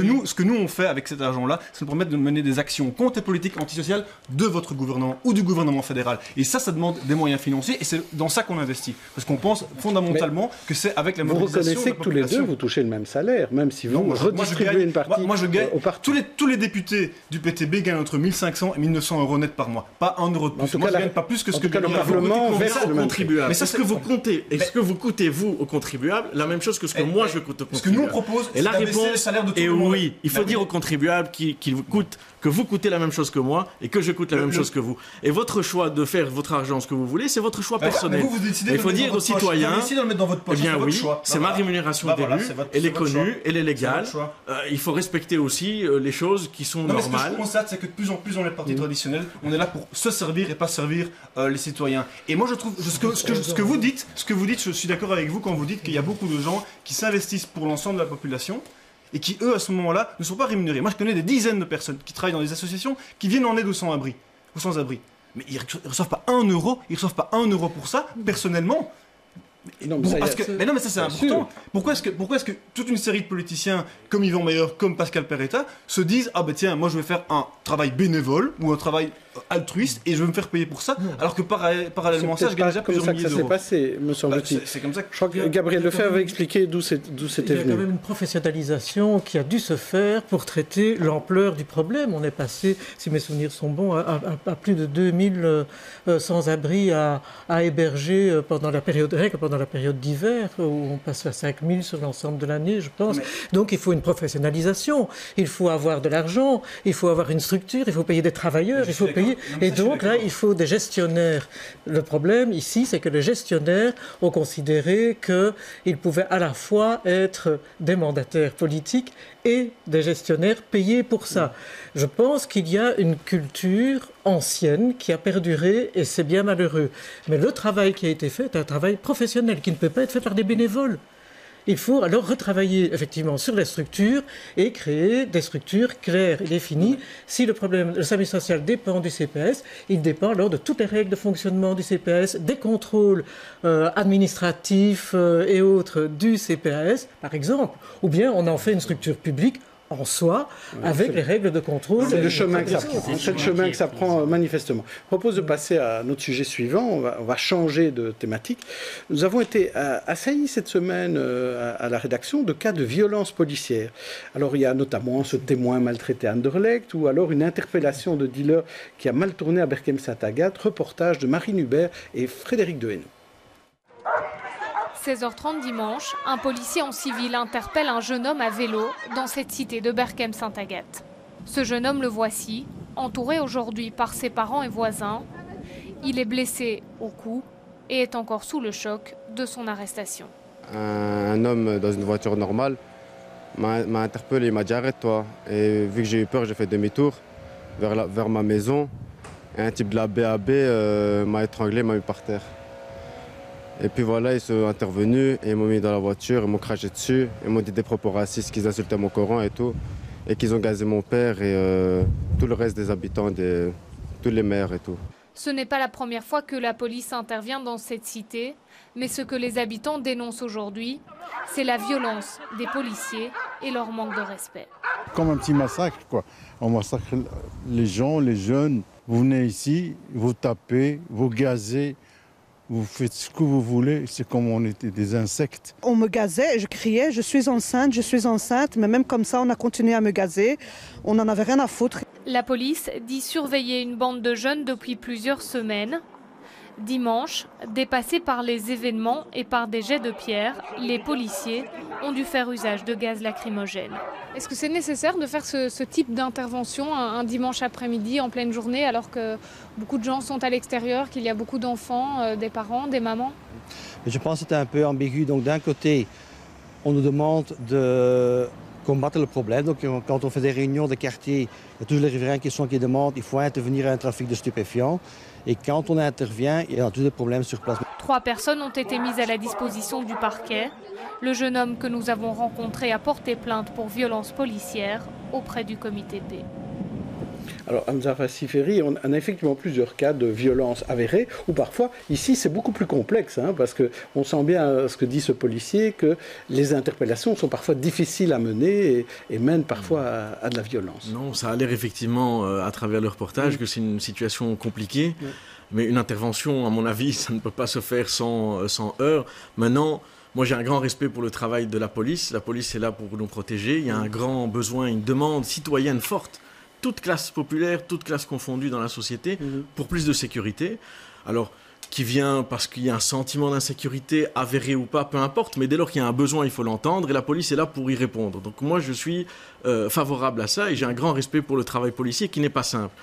Ce que nous on fait avec cet argent-là, c'est nous permettre de mener des actions contre les politiques antisociales de votre gouvernement ou du gouvernement fédéral. Et ça demande des moyens financiers et c'est dans ça qu'on investit. Parce qu'on pense fondamentalement que c'est avec la mobilisation. Vous reconnaissez que tous les deux, vous touchez le même salaire, même si vous redistribuez une partie. Moi, je gagne. Tous les députés du PTB gagnent entre 1 500 et 1 900 € net par mois. Pas un euro de plus. Moi, je gagne pas plus que ce que le Parlement verse aux contribuables. Mais c'est ce que vous comptez. Est-ce que vous coûtez, vous, aux contribuables, la même chose que ce que moi, je coûte aux contribuables? Ce que nous, on propose, c'est d'abaisser les salaires de tout le monde. Oui, il faut dire aux contribuables que vous coûtez la même chose que moi et que je coûte la même chose que vous. Et votre choix de faire votre argent ce que vous voulez, c'est votre choix personnel. Il faut dire aux citoyens, eh bien oui, c'est ma rémunération d'élu, elle est connue, elle est légale. Il faut respecter aussi les choses qui sont normales. Ce que je constate, c'est que de plus en plus dans les partis traditionnels, on est là pour se servir et pas servir les citoyens. Et moi, je trouve ce que vous dites, je suis d'accord avec vous quand vous dites qu'il y a beaucoup de gens qui s'investissent pour l'ensemble de la population et qui, eux, à ce moment-là, ne sont pas rémunérés. Moi, je connais des dizaines de personnes qui travaillent dans des associations qui viennent en aide aux sans-abri. Mais ils ne reçoivent pas 1 euro, ils ne reçoivent pas 1 euro pour ça, personnellement. Mais ça c'est important. Pourquoi est-ce que toute une série de politiciens comme Yvan Meyer, comme Pascal Peretta se disent tiens, moi je vais faire un travail bénévole ou un travail altruiste et je vais me faire payer pour ça, alors que parallèlement à ça je gagne déjà plusieurs milliers d'euros. C'est comme ça que ça s'est passé, me semble-t-il. C'est comme ça que je crois que Gabriel Lefebvre avait expliqué d'où c'était venu. Il y a quand même une professionnalisation qui a dû se faire pour traiter l'ampleur du problème. On est passé, si mes souvenirs sont bons, à plus de 2000 sans-abri à héberger pendant la période d'hiver, où on passe à 5000 sur l'ensemble de l'année, je pense. Donc il faut une professionnalisation, il faut avoir de l'argent, il faut avoir une structure, il faut payer des travailleurs, il faut payer. Et donc là, il faut des gestionnaires. Le problème ici, c'est que les gestionnaires ont considéré qu'ils pouvaient à la fois être des mandataires politiques et des gestionnaires payés pour ça. Je pense qu'il y a une culture ancienne qui a perduré et c'est bien malheureux. Mais le travail qui a été fait est un travail professionnel qui ne peut pas être fait par des bénévoles. Il faut alors retravailler effectivement sur les structures et créer des structures claires et définies. Si le SAMU social dépend du CPS, il dépend alors de toutes les règles de fonctionnement du CPS, des contrôles administratifs et autres du CPS, par exemple. Ou bien on en fait une structure publique en soi, avec les règles de contrôle. C'est le chemin que ça prend. C'est le chemin que ça prend manifestement. Je propose de passer à notre sujet suivant. On va changer de thématique. Nous avons été assaillis cette semaine à la rédaction de cas de violence policière. Alors il y a notamment ce témoin maltraité à Anderlecht ou alors une interpellation de dealer qui a mal tourné à Berchem-Saint-Agathe. Reportage de Marine Hubert et Frédéric Dehaene. 16h30 dimanche, un policier en civil interpelle un jeune homme à vélo dans cette cité de Berchem-Saint-Agathe. Ce jeune homme le voici, entouré aujourd'hui par ses parents et voisins. Il est blessé au cou et est encore sous le choc de son arrestation. Un homme dans une voiture normale m'a interpellé, il m'a dit arrête-toi. Et vu que j'ai eu peur, j'ai fait demi-tour vers ma maison. Et un type de la BAB m'a étranglé, m'a mis par terre. Et puis voilà, ils sont intervenus et ils m'ont mis dans la voiture, ils m'ont craché dessus, ils m'ont dit des propos racistes, qu'ils insultaient mon Coran et tout. et qu'ils ont gazé mon père et tout le reste des habitants, tous les maires et tout. Ce n'est pas la première fois que la police intervient dans cette cité, mais ce que les habitants dénoncent aujourd'hui, c'est la violence des policiers et leur manque de respect. Comme un petit massacre, quoi. On massacre les gens, les jeunes. Vous venez ici, vous tapez, vous gazez, vous faites ce que vous voulez. C'est comme on était des insectes. On me gazait, je criais, je suis enceinte, mais même comme ça, on a continué à me gazer. On n'en avait rien à foutre. La police dit surveiller une bande de jeunes depuis plusieurs semaines. Dimanche, dépassés par les événements et par des jets de pierre, les policiers ont dû faire usage de gaz lacrymogène. Est-ce que c'est nécessaire de faire ce type d'intervention un dimanche après-midi en pleine journée alors que beaucoup de gens sont à l'extérieur, qu'il y a beaucoup d'enfants, des parents, des mamans? Je pense que c'est un peu ambigu. Donc d'un côté, on nous demande de combattre le problème. Donc quand on fait des réunions de quartier, il y a toujours les riverains qui demandent qu'il faut intervenir à un trafic de stupéfiants. Et quand on intervient, il y a tous des problèmes sur place. 3 personnes ont été mises à la disposition du parquet. Le jeune homme que nous avons rencontré a porté plainte pour violence policière auprès du comité P. Alors, Hamza Fassiferi, on a effectivement plusieurs cas de violence avérée, ou parfois, ici, c'est beaucoup plus complexe, parce qu'on sent bien ce que dit ce policier, que les interpellations sont parfois difficiles à mener et mènent parfois à de la violence. Non, ça a l'air effectivement, à travers le reportage, que c'est une situation compliquée, mais une intervention, à mon avis, ça ne peut pas se faire sans heurts. Maintenant, moi, j'ai un grand respect pour le travail de la police. La police est là pour nous protéger. Il y a un grand besoin, une demande citoyenne forte, toute classe populaire, toute classe confondue dans la société, pour plus de sécurité. Alors, qui vient parce qu'il y a un sentiment d'insécurité, avéré ou pas, peu importe, mais dès lors qu'il y a un besoin, il faut l'entendre, et la police est là pour y répondre. Donc moi, je suis favorable à ça, et j'ai un grand respect pour le travail policier qui n'est pas simple.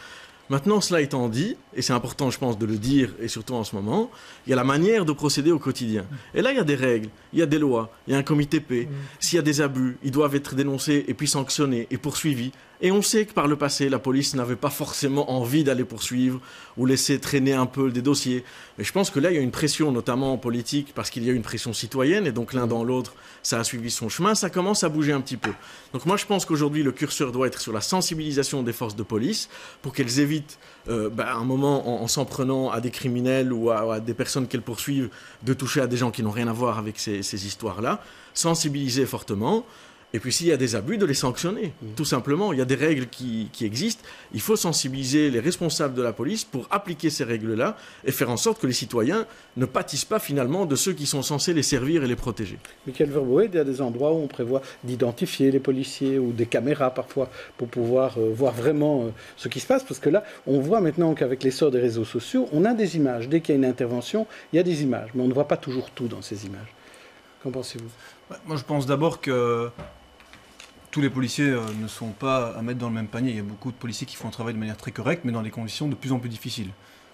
Maintenant, cela étant dit, et c'est important, je pense, de le dire, et surtout en ce moment, il y a la manière de procéder au quotidien. Et là, il y a des règles, il y a des lois, il y a un comité P. S'il y a des abus, ils doivent être dénoncés et puis sanctionnés et poursuivis. Et on sait que par le passé, la police n'avait pas forcément envie d'aller poursuivre ou laisser traîner un peu des dossiers. Mais je pense que là, il y a une pression, notamment en politique, parce qu'il y a une pression citoyenne, et donc l'un dans l'autre, ça a suivi son chemin, ça commence à bouger un petit peu. Donc moi, je pense qu'aujourd'hui, le curseur doit être sur la sensibilisation des forces de police, pour qu'elles évitent, un moment, en s'en prenant à des criminels ou à des personnes qu'elles poursuivent, de toucher à des gens qui n'ont rien à voir avec ces histoires-là, sensibiliser fortement. Et puis s'il y a des abus, de les sanctionner, tout simplement. Il y a des règles qui existent. Il faut sensibiliser les responsables de la police pour appliquer ces règles-là et faire en sorte que les citoyens ne pâtissent pas finalement de ceux qui sont censés les servir et les protéger. Michael Verboet, il y a des endroits où on prévoit d'identifier les policiers ou des caméras parfois pour pouvoir voir vraiment ce qui se passe. Parce que là, on voit maintenant qu'avec l'essor des réseaux sociaux, on a des images. Dès qu'il y a une intervention, il y a des images. Mais on ne voit pas toujours tout dans ces images. Qu'en pensez-vous ? Moi, je pense d'abord que tous les policiers ne sont pas à mettre dans le même panier. Il y a beaucoup de policiers qui font un travail de manière très correcte, mais dans des conditions de plus en plus difficiles.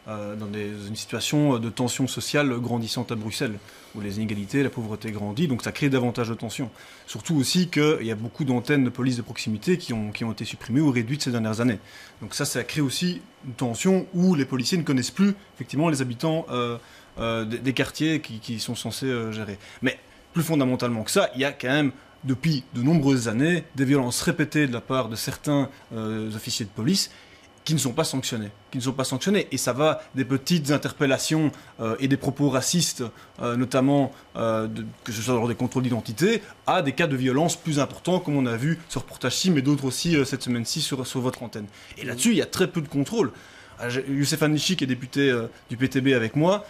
Dans une situation de tension sociale grandissante à Bruxelles, où les inégalités, la pauvreté grandit, donc ça crée davantage de tensions. Surtout aussi qu'il y a beaucoup d'antennes de police de proximité qui ont été supprimées ou réduites ces dernières années. Donc ça crée aussi une tension où les policiers ne connaissent plus, effectivement, les habitants des quartiers qui sont censés gérer. Mais plus fondamentalement que ça, il y a quand même, depuis de nombreuses années, des violences répétées de la part de certains officiers de police qui ne sont pas sanctionnés. Et ça va des petites interpellations et des propos racistes, notamment que ce soit lors des contrôles d'identité, à des cas de violence plus importants, comme on a vu ce reportage-ci, mais d'autres aussi cette semaine-ci sur votre antenne. Et là-dessus, il y a très peu de contrôle. Youssef Hannichi, qui est député du PTB avec moi,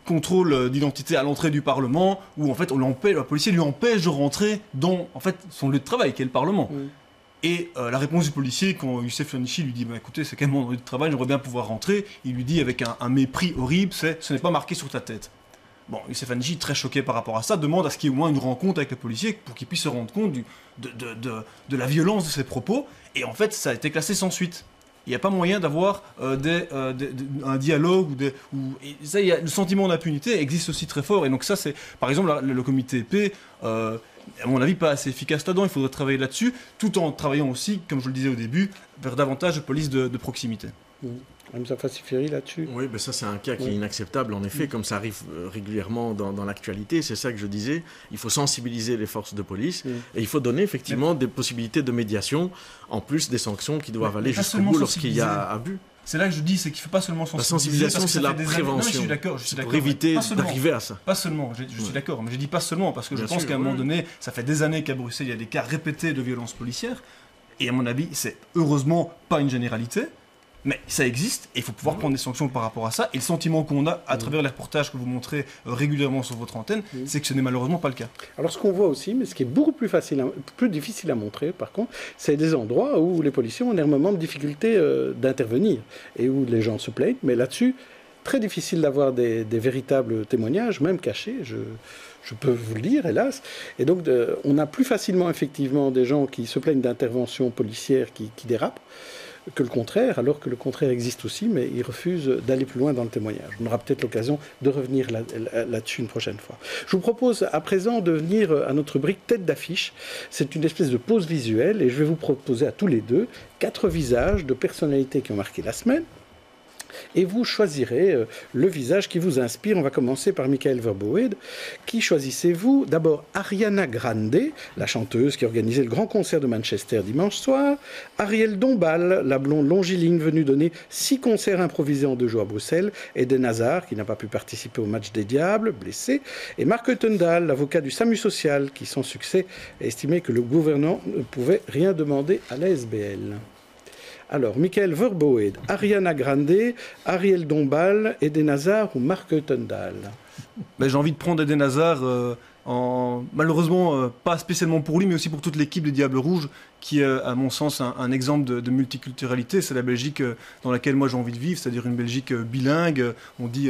contrôle d'identité à l'entrée du Parlement, où en fait le policier lui empêche de rentrer dans son lieu de travail, qui est le Parlement. Et la réponse du policier, quand Youssef Hannichi lui dit écoutez, c'est quand même mon lieu de travail, j'aimerais bien pouvoir rentrer, il lui dit avec un mépris horrible, ce n'est pas marqué sur ta tête. Bon, Youssef Hannichi, très choqué par rapport à ça, demande à ce qu'il y ait au moins une rencontre avec le policier pour qu'il puisse se rendre compte de la violence de ses propos, et en fait ça a été classé sans suite. Il n'y a pas moyen d'avoir un dialogue. Ça, le sentiment d'impunité existe aussi très fort. Et donc ça, c'est par exemple le comité P, à mon avis, pas assez efficace là-dedans. Il faudrait travailler là-dessus, tout en travaillant aussi, comme je le disais au début, vers davantage de police de proximité. Hamza Fassifiri là-dessus? Oui, ben ça c'est un cas qui est inacceptable en effet, comme ça arrive régulièrement dans l'actualité, c'est ça que je disais, il faut sensibiliser les forces de police et il faut donner effectivement des possibilités de médiation, en plus des sanctions qui doivent aller jusqu'au bout lorsqu'il y a abus. C'est là que je dis, c'est qu'il ne faut pas seulement sensibiliser. La sensibilisation, c'est la prévention. Non, je suis d'accord. Pour éviter d'arriver à ça. Pas seulement, je suis d'accord. Mais je dis pas seulement, parce que je pense qu'à un moment donné, ça fait des années qu'à Bruxelles, il y a des cas répétés de violences policières. Et à mon avis, c'est heureusement pas une généralité. Mais ça existe et il faut pouvoir prendre des sanctions par rapport à ça. Et le sentiment qu'on a à travers les reportages que vous montrez régulièrement sur votre antenne, c'est que ce n'est malheureusement pas le cas. Alors ce qu'on voit aussi, mais ce qui est beaucoup plus difficile à montrer par contre, c'est des endroits où les policiers ont énormément de difficultés d'intervenir et où les gens se plaignent. Mais là-dessus, très difficile d'avoir des véritables témoignages, même cachés. Je peux vous le dire, hélas. Et donc, on a plus facilement effectivement des gens qui se plaignent d'interventions policières qui dérapent que le contraire, alors que le contraire existe aussi, mais ils refusent d'aller plus loin dans le témoignage. On aura peut-être l'occasion de revenir là-dessus une prochaine fois. Je vous propose à présent de venir à notre rubrique tête d'affiche. C'est une espèce de pause visuelle et je vais vous proposer à tous les deux 4 visages de personnalités qui ont marqué la semaine. Et vous choisirez le visage qui vous inspire. On va commencer par Michael Verboed. Qui choisissez-vous? D'abord Ariana Grande, la chanteuse qui organisait le grand concert de Manchester dimanche soir. Ariel Dombal, la blonde longiligne venue donner 6 concerts improvisés en 2 jours à Bruxelles. Eden Hazard, qui n'a pas pu participer au match des Diables, blessé. Et Mark Uttendal, l'avocat du SAMU social, qui sans succès a estimé que le gouvernement ne pouvait rien demander à la SBL. Alors, Michael Verboed, Ariana Grande, Ariel Dombal, Eden Hazard ou Mark Uttendal? J'ai envie de prendre Eden Hazard, malheureusement pas spécialement pour lui, mais aussi pour toute l'équipe des Diables Rouges, qui est à mon sens un exemple de multiculturalité. C'est la Belgique dans laquelle moi j'ai envie de vivre, c'est-à-dire une Belgique bilingue. On dit...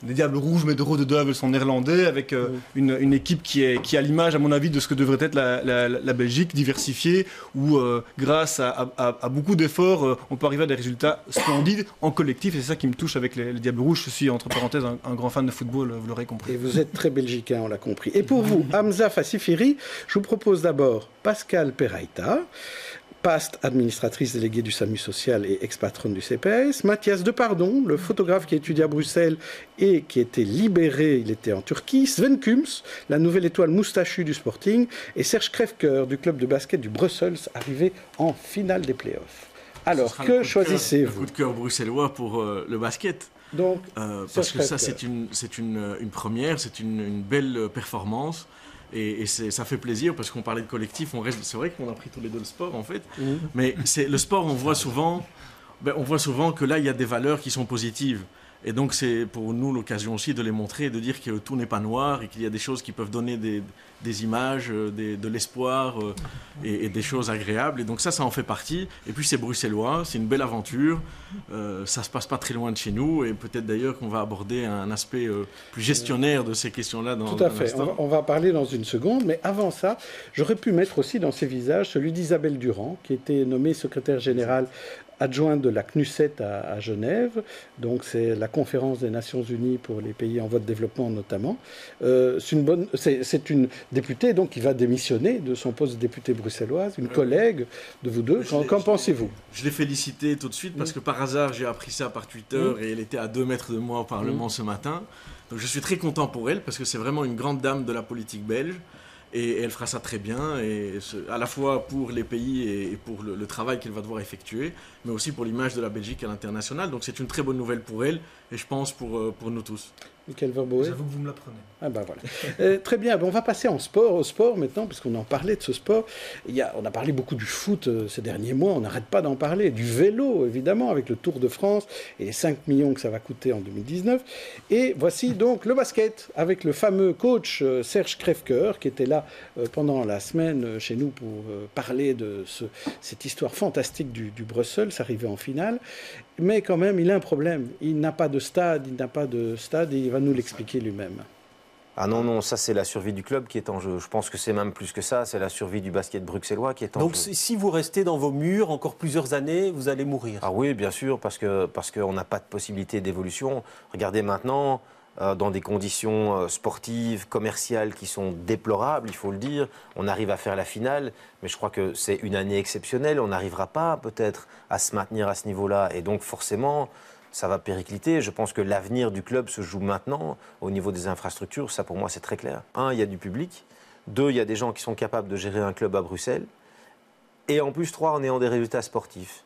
les Diables Rouges, mais de Rode Duivel sont néerlandais, avec une équipe qui a l'image, à mon avis, de ce que devrait être la Belgique, diversifiée, où grâce à beaucoup d'efforts, on peut arriver à des résultats splendides en collectif. Et c'est ça qui me touche avec les Diables Rouges. Je suis, entre parenthèses, un grand fan de football, vous l'aurez compris. Et vous êtes très belgicain, on l'a compris. Et pour vous, Hamza Fassifiri, je vous propose d'abord Pascal Perraita, past administratrice déléguée du SAMU social et ex-patronne du CPS, Mathias Depardon, le photographe qui étudie à Bruxelles et qui était libéré, il était en Turquie, Sven Kums, la nouvelle étoile moustachue du Sporting, et Serge Krefker du club de basket du Brussels, arrivé en finale des playoffs. Alors, que choisissez-vous? Le coup de cœur bruxellois pour le basket. Donc, parce que ça, c'est une première, c'est une belle performance. Et ça fait plaisir parce qu'on parlait de collectif, c'est vrai qu'on a pris tous les deux le sport en fait, mais le sport on voit souvent que là il y a des valeurs qui sont positives. Et donc c'est pour nous l'occasion aussi de les montrer, de dire que tout n'est pas noir et qu'il y a des choses qui peuvent donner des images, de l'espoir et des choses agréables. Et donc ça en fait partie. Et puis c'est bruxellois, c'est une belle aventure. Ça se passe pas très loin de chez nous et peut-être d'ailleurs qu'on va aborder un aspect plus gestionnaire de ces questions-là dans Tout à fait, on va parler dans une seconde. Mais avant ça, j'aurais pu mettre aussi dans ces visages celui d'Isabelle Durand, qui était nommée secrétaire générale adjointe de la CNUSET à Genève, donc c'est la conférence des Nations Unies pour les pays en voie de développement notamment. C'est une députée donc qui va démissionner de son poste de députée bruxelloise, une collègue de vous deux. Qu'en pensez-vous? Je l'ai félicitée tout de suite parce que par hasard j'ai appris ça par Twitter et elle était à 2 mètres de moi au Parlement ce matin. Donc je suis très content pour elle parce que c'est vraiment une grande dame de la politique belge. Et elle fera ça très bien, et à la fois pour les pays et pour le travail qu'elle va devoir effectuer, mais aussi pour l'image de la Belgique à l'international. Donc c'est une très bonne nouvelle pour elle, et je pense pour nous tous. Michael Verboed. J'avoue que vous me l'apprenez. Ah ben voilà. Très bien, on va passer au sport maintenant, puisqu'on en parlait de ce sport. On a parlé beaucoup du foot ces derniers mois, on n'arrête pas d'en parler. Du vélo, évidemment, avec le Tour de France et les 5 millions que ça va coûter en 2019. Et voici donc le basket, avec le fameux coach Serge Krefker, qui était là pendant la semaine chez nous pour parler de cette histoire fantastique du Brussels, arrivé en finale. Mais quand même, il a un problème. Il n'a pas de stade, et il va nous l'expliquer lui-même. Ah non, ça c'est la survie du club qui est en jeu. Je pense que c'est même plus que ça, c'est la survie du basket bruxellois qui est en jeu. Donc si vous restez dans vos murs encore plusieurs années, vous allez mourir? Ah oui, bien sûr, parce qu'on n'a pas de possibilité d'évolution. Regardez maintenant, dans des conditions sportives, commerciales qui sont déplorables, il faut le dire. On arrive à faire la finale, mais je crois que c'est une année exceptionnelle. On n'arrivera pas peut-être à se maintenir à ce niveau-là. Et donc forcément, ça va péricliter. Je pense que l'avenir du club se joue maintenant au niveau des infrastructures. Ça, pour moi, c'est très clair. 1, il y a du public. 2, il y a des gens qui sont capables de gérer un club à Bruxelles. Et en plus, 3, en ayant des résultats sportifs.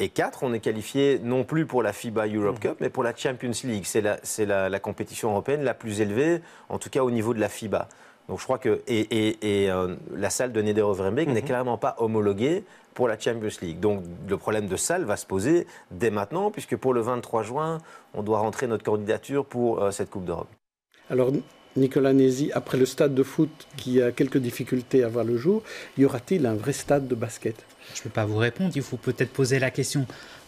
Et 4, on est qualifié non plus pour la FIBA Europe Cup, mais pour la Champions League. C'est la compétition européenne la plus élevée, en tout cas au niveau de la FIBA. Donc je crois que la salle de Neder-Overbeek n'est clairement pas homologuée pour la Champions League. Donc le problème de salle va se poser dès maintenant, puisque pour le 23 juin, on doit rentrer notre candidature pour cette Coupe d'Europe. Alors Nicolas Nézy, après le stade de foot qui a quelques difficultés à voir le jour, y aura-t-il un vrai stade de basket ? Je ne peux pas vous répondre. Il faut peut-être poser la question,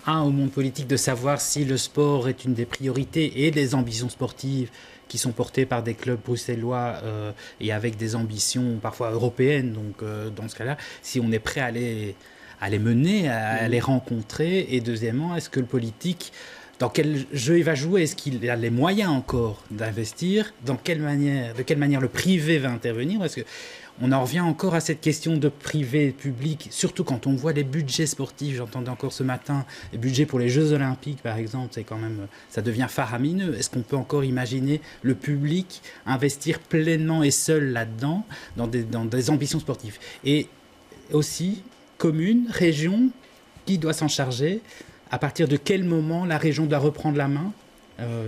au monde politique, de savoir si le sport est une des priorités et des ambitions sportives qui sont portées par des clubs bruxellois et avec des ambitions parfois européennes. Donc, dans ce cas-là, si on est prêt à les mener, à les rencontrer. Et deuxièmement, est-ce que le politique, dans quel jeu il va jouer? Est-ce qu'il a les moyens encore d'investir? De quelle manière le privé va intervenir? Parce que on en revient encore à cette question de privé-public, surtout quand on voit les budgets sportifs. J'entendais encore ce matin, les budgets pour les Jeux Olympiques, par exemple, c'est quand même, ça devient faramineux. Est-ce qu'on peut encore imaginer le public investir pleinement et seul là-dedans, dans des ambitions sportives? Et aussi, commune, région, qui doit s'en charger? À partir de quel moment la région doit reprendre la main?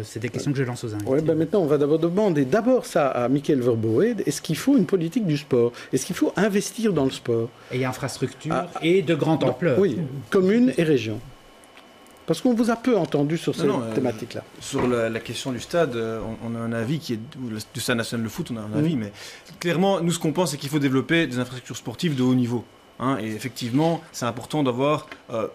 C'est des questions que je lance aux invités. Maintenant, on va d'abord demander ça à Michael Verboed. Est-ce qu'il faut une politique du sport? Est-ce qu'il faut investir dans le sport? Et infrastructures et de grande ampleur. Oui, commune et région. Parce qu'on vous a peu entendu sur cette thématique-là. Sur la question du stade, on a un avis qui est du stade national de foot, on a un avis, mais clairement, nous, ce qu'on pense, c'est qu'il faut développer des infrastructures sportives de haut niveau. Et effectivement, c'est important d'avoir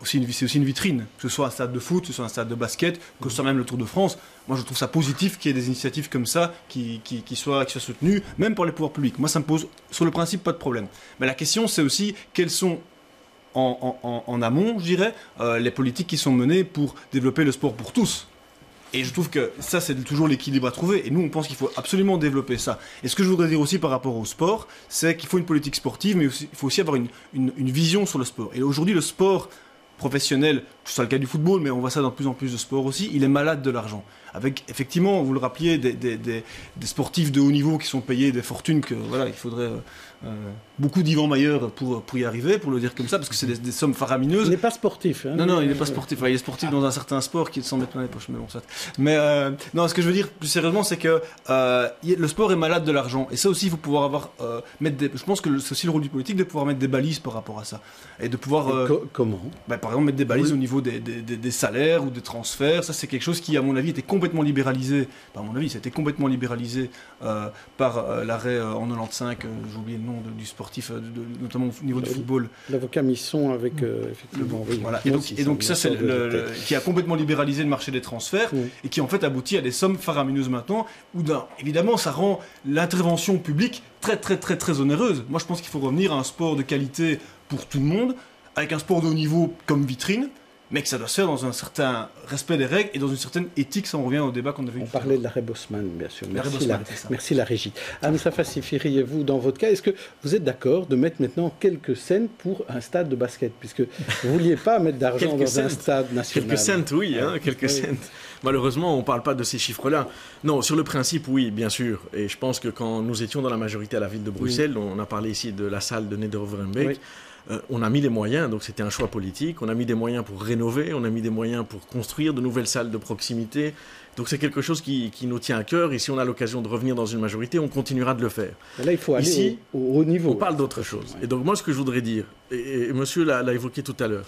aussi une vitrine, que ce soit un stade de foot, que ce soit un stade de basket, que ce soit même le Tour de France. Moi, je trouve ça positif qu'il y ait des initiatives comme ça qui soient soutenues, même par les pouvoirs publics. Moi, ça me pose, sur le principe, pas de problème. Mais la question, c'est aussi quelles sont, en amont, je dirais, les politiques qui sont menées pour développer le sport pour tous. Et je trouve que ça, c'est toujours l'équilibre à trouver. Et nous, on pense qu'il faut absolument développer ça. Et ce que je voudrais dire aussi par rapport au sport, c'est qu'il faut une politique sportive, mais il faut aussi avoir une vision sur le sport. Et aujourd'hui, le sport professionnel, que ce soit le cas du football, mais on voit ça dans de plus en plus de sports aussi, il est malade de l'argent. Avec, effectivement, vous le rappeliez, des sportifs de haut niveau qui sont payés des fortunes que, voilà, il faudrait beaucoup d'Yvan Mayer pour y arriver, pour le dire comme ça, parce que c'est des sommes faramineuses. Il n'est pas sportif. Non, il n'est pas sportif. Enfin, il est sportif dans un certain sport qui s'en met plein les poches, mais bon, ça. Mais non, ce que je veux dire plus sérieusement, c'est que le sport est malade de l'argent. Et ça aussi, il faut pouvoir avoir je pense que c'est aussi le rôle du politique de pouvoir mettre des balises par rapport à ça. Et de pouvoir... Comment par exemple, mettre des balises au niveau des salaires ou des transferts. Ça, c'est quelque chose qui, à mon avis, était complètement libéralisé. Par mon avis, ça a été complètement libéralisé par l'arrêt en 95, j'ai oublié le nom du sportif, notamment au niveau du football. L'avocat Misson avec, effectivement... Oui, voilà. Et donc ça, c'est qui a complètement libéralisé le marché des transferts et qui, en fait, aboutit à des sommes faramineuses maintenant, où, évidemment, ça rend l'intervention publique très, très, très, très onéreuse. Moi, je pense qu'il faut revenir à un sport de qualité pour tout le monde, avec un sport de haut niveau comme vitrine, mais que ça doit se faire dans un certain respect des règles et dans une certaine éthique. Ça, on revient au débat qu'on avait eu. On parlait de l'arrêt Bosman, bien sûr. Merci la régie. Amsa Sifiri, et vous, dans votre cas, est-ce que vous êtes d'accord de mettre maintenant quelques cents pour un stade de basket, puisque vous ne vouliez pas mettre d'argent dans un stade national? Quelques cents, oui, quelques cents. Malheureusement, on ne parle pas de ces chiffres-là. Non, sur le principe, oui, bien sûr. Et je pense que quand nous étions dans la majorité à la ville de Bruxelles, on a parlé ici de la salle de Neder-Overbeek. Oui. On a mis les moyens, donc c'était un choix politique, on a mis des moyens pour rénover, on a mis des moyens pour construire de nouvelles salles de proximité. Donc c'est quelque chose qui nous tient à cœur, et si on a l'occasion de revenir dans une majorité, on continuera de le faire. Et là, il faut aller au haut niveau. On parle d'autre chose. Et donc moi, ce que je voudrais dire, et monsieur l'a évoqué tout à l'heure,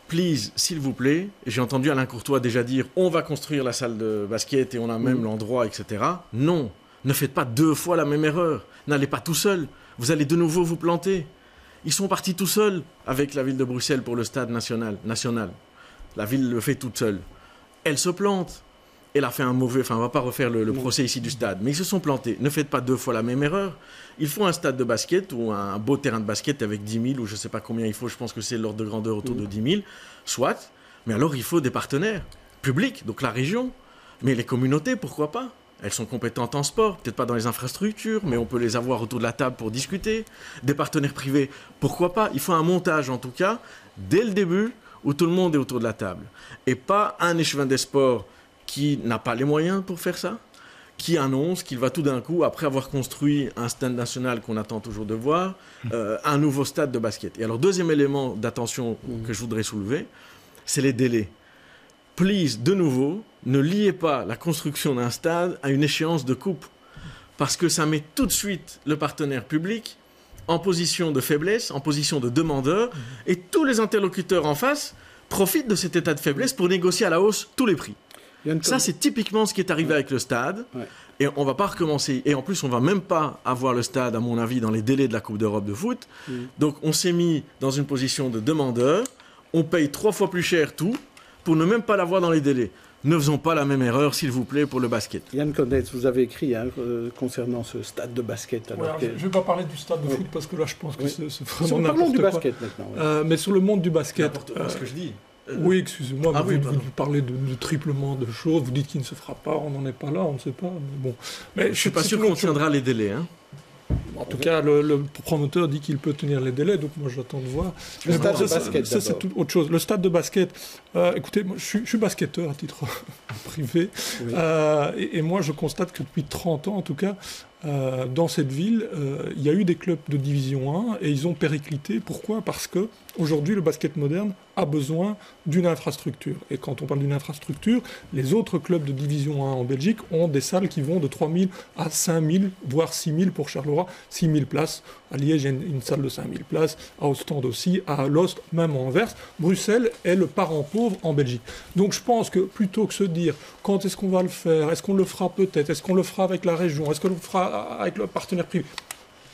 please, s'il vous plaît, j'ai entendu Alain Courtois déjà dire on va construire la salle de basket et on a même l'endroit, etc. Non, ne faites pas 2 fois la même erreur. N'allez pas tout seul, vous allez de nouveau vous planter. Ils sont partis tout seuls avec la ville de Bruxelles pour le stade national. La ville le fait toute seule. Elle se plante. Elle a fait un mauvais... Enfin, on ne va pas refaire le procès ici du stade. Mais ils se sont plantés. Ne faites pas 2 fois la même erreur. Il faut un stade de basket ou un beau terrain de basket avec 10 000 ou je ne sais pas combien il faut. Je pense que c'est l'ordre de grandeur autour de 10 000. Soit. Mais alors, il faut des partenaires publics. Donc la région. Mais les communautés, pourquoi pas? Elles sont compétentes en sport, peut-être pas dans les infrastructures, mais on peut les avoir autour de la table pour discuter. Des partenaires privés, pourquoi pas? Il faut un montage, en tout cas, dès le début, où tout le monde est autour de la table. Et pas un échevin des sports qui n'a pas les moyens pour faire ça, qui annonce qu'il va tout d'un coup, après avoir construit un stade national qu'on attend toujours de voir, un nouveau stade de basket. Et alors, deuxième élément d'attention que je voudrais soulever, c'est les délais. Please, de nouveau, ne liez pas la construction d'un stade à une échéance de coupe, parce que ça met tout de suite le partenaire public en position de faiblesse, en position de demandeur, et tous les interlocuteurs en face profitent de cet état de faiblesse pour négocier à la hausse tous les prix. Ça, c'est typiquement ce qui est arrivé avec le stade, et on ne va pas recommencer. Et en plus, on ne va même pas avoir le stade, à mon avis, dans les délais de la Coupe d'Europe de foot. Donc, on s'est mis dans une position de demandeur, on paye 3 fois plus cher tout, pour ne même pas l'avoir dans les délais. Ne faisons pas la même erreur, s'il vous plaît, pour le basket. Yann Condetz, vous avez écrit concernant ce stade de basket. Alors je ne vais pas parler du stade de foot, parce que là, je pense que c'est vraiment n'importe quoi. Parlons du basket maintenant. Mais sur le monde du basket... N'importe quoi, ce que je dis. Oui, excusez-moi, vous parlez de triplement de choses, vous dites qu'il ne se fera pas, on n'en est pas là, on ne sait pas. Mais bon. Mais je ne suis pas sûr qu'on tiendra les délais. Hein. En tout cas, le promoteur dit qu'il peut tenir les délais, donc moi j'attends de voir. Le stade de basket, ça c'est autre chose. Le stade de basket, écoutez, moi, je suis basketteur à titre privé, et moi je constate que depuis 30 ans en tout cas, dans cette ville, il y a eu des clubs de division 1 et ils ont périclité. Pourquoi? Parce que aujourd'hui, le basket moderne a besoin d'une infrastructure. Et quand on parle d'une infrastructure, les autres clubs de division 1 en Belgique ont des salles qui vont de 3 000 à 5 000, voire 6 000 pour Charleroi, 6 000 places. À Liège, il y a une salle de 5 000 places, à Ostende aussi, à Lost, même en Anvers. Bruxelles est le parent pauvre en Belgique. Donc je pense que plutôt que se dire quand est-ce qu'on va le faire, est-ce qu'on le fera peut-être, est-ce qu'on le fera avec la région, est-ce qu'on le fera avec le partenaire privé,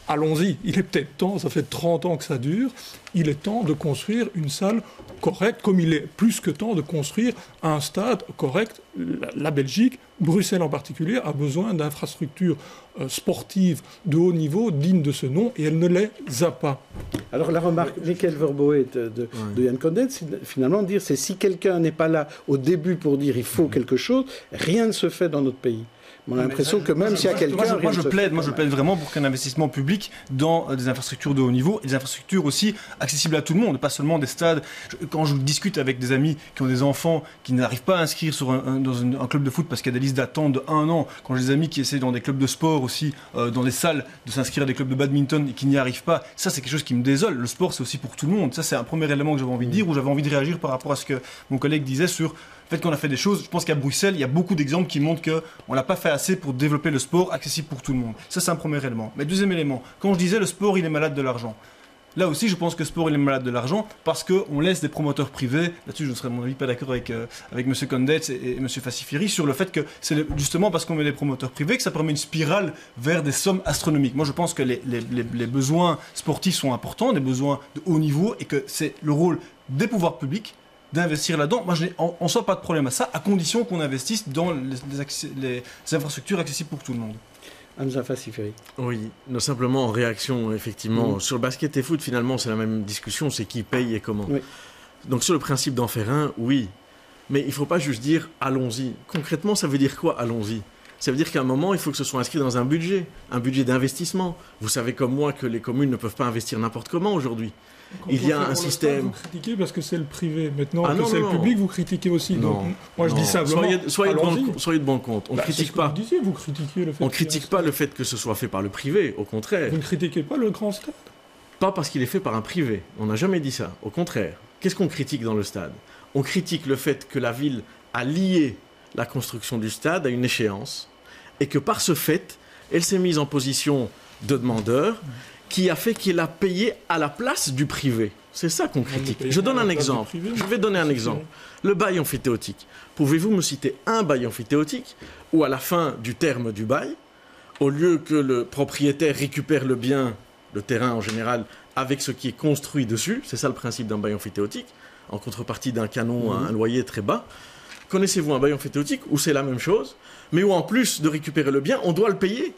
allons-y, il est peut-être temps, ça fait 30 ans que ça dure, il est temps de construire une salle correcte, comme il est plus que temps de construire un stade correct. La Belgique, Bruxelles en particulier, a besoin d'infrastructures sportives de haut niveau, dignes de ce nom, et elle ne les a pas. Alors la remarque, Michael Verboet de Yann Condetz, finalement, dire c'est si quelqu'un n'est pas là au début pour dire il faut quelque chose, rien ne se fait dans notre pays. On a l'impression que même s'il y a quelqu'un... Moi, je plaide vraiment pour qu'un investissement public dans des infrastructures de haut niveau, et des infrastructures aussi accessibles à tout le monde, pas seulement des stades. Quand je discute avec des amis qui ont des enfants qui n'arrivent pas à inscrire dans un club de foot parce qu'il y a des listes d'attente de 1 an, quand j'ai des amis qui essaient dans des clubs de sport aussi, dans des salles, de s'inscrire à des clubs de badminton et qui n'y arrivent pas, ça c'est quelque chose qui me désole. Le sport c'est aussi pour tout le monde. Ça c'est un premier élément que j'avais envie de dire, où j'avais envie de réagir par rapport à ce que mon collègue disait sur le fait qu'on a fait des choses. Je pense qu'à Bruxelles, il y a beaucoup d'exemples qui montrent qu'on n'a pas fait assez pour développer le sport accessible pour tout le monde. Ça, c'est un premier élément. Mais deuxième élément, quand je disais le sport, il est malade de l'argent. Là aussi, je pense que le sport, il est malade de l'argent parce qu'on laisse des promoteurs privés, là-dessus, je ne serais à mon avis pas d'accord avec M. Condetz et M. Fassifiri, sur le fait que c'est justement parce qu'on met des promoteurs privés que ça permet une spirale vers des sommes astronomiques. Moi, je pense que les besoins sportifs sont importants, des besoins de haut niveau, et que c'est le rôle des pouvoirs publics d'investir là-dedans. Moi, je n'ai en soi pas de problème à ça, à condition qu'on investisse dans les infrastructures accessibles pour tout le monde. Hamza Fassifiri. Oui, simplement en réaction, effectivement. Sur le basket et foot, finalement, c'est la même discussion, c'est qui paye et comment. Oui. Donc sur le principe d'en faire un, oui. Mais il ne faut pas juste dire « allons-y ». Concrètement, ça veut dire quoi « allons-y » ? Ça veut dire qu'à un moment, il faut que ce soit inscrit dans un budget d'investissement. Vous savez comme moi que les communes ne peuvent pas investir n'importe comment aujourd'hui. Il y a un système... Vous critiquez parce que c'est le privé. Maintenant que c'est le public, vous critiquez aussi. Donc, moi, je dis simplement... Soyez de bon compte. On ne critique pas. Vous critiquez le fait on ne critique pas le fait que ce soit fait par le privé, au contraire. Vous ne critiquez pas le grand stade ? Pas parce qu'il est fait par un privé. On n'a jamais dit ça. Au contraire. Qu'est-ce qu'on critique dans le stade ? On critique le fait que la ville a lié la construction du stade à une échéance et que par ce fait, elle s'est mise en position de demandeur qui a fait qu'elle a payé à la place du privé. C'est ça qu'on critique. Je donne un exemple. Je vais donner un exemple. Le bail amphithéotique. Pouvez-vous me citer un bail amphithéotique où à la fin du terme du bail, au lieu que le propriétaire récupère le bien, le terrain en général, avec ce qui est construit dessus, c'est ça le principe d'un bail amphithéotique, en contrepartie d'un canon à un loyer très bas, connaissez-vous un bail amphithéotique où c'est la même chose, mais où en plus de récupérer le bien, on doit le payer ?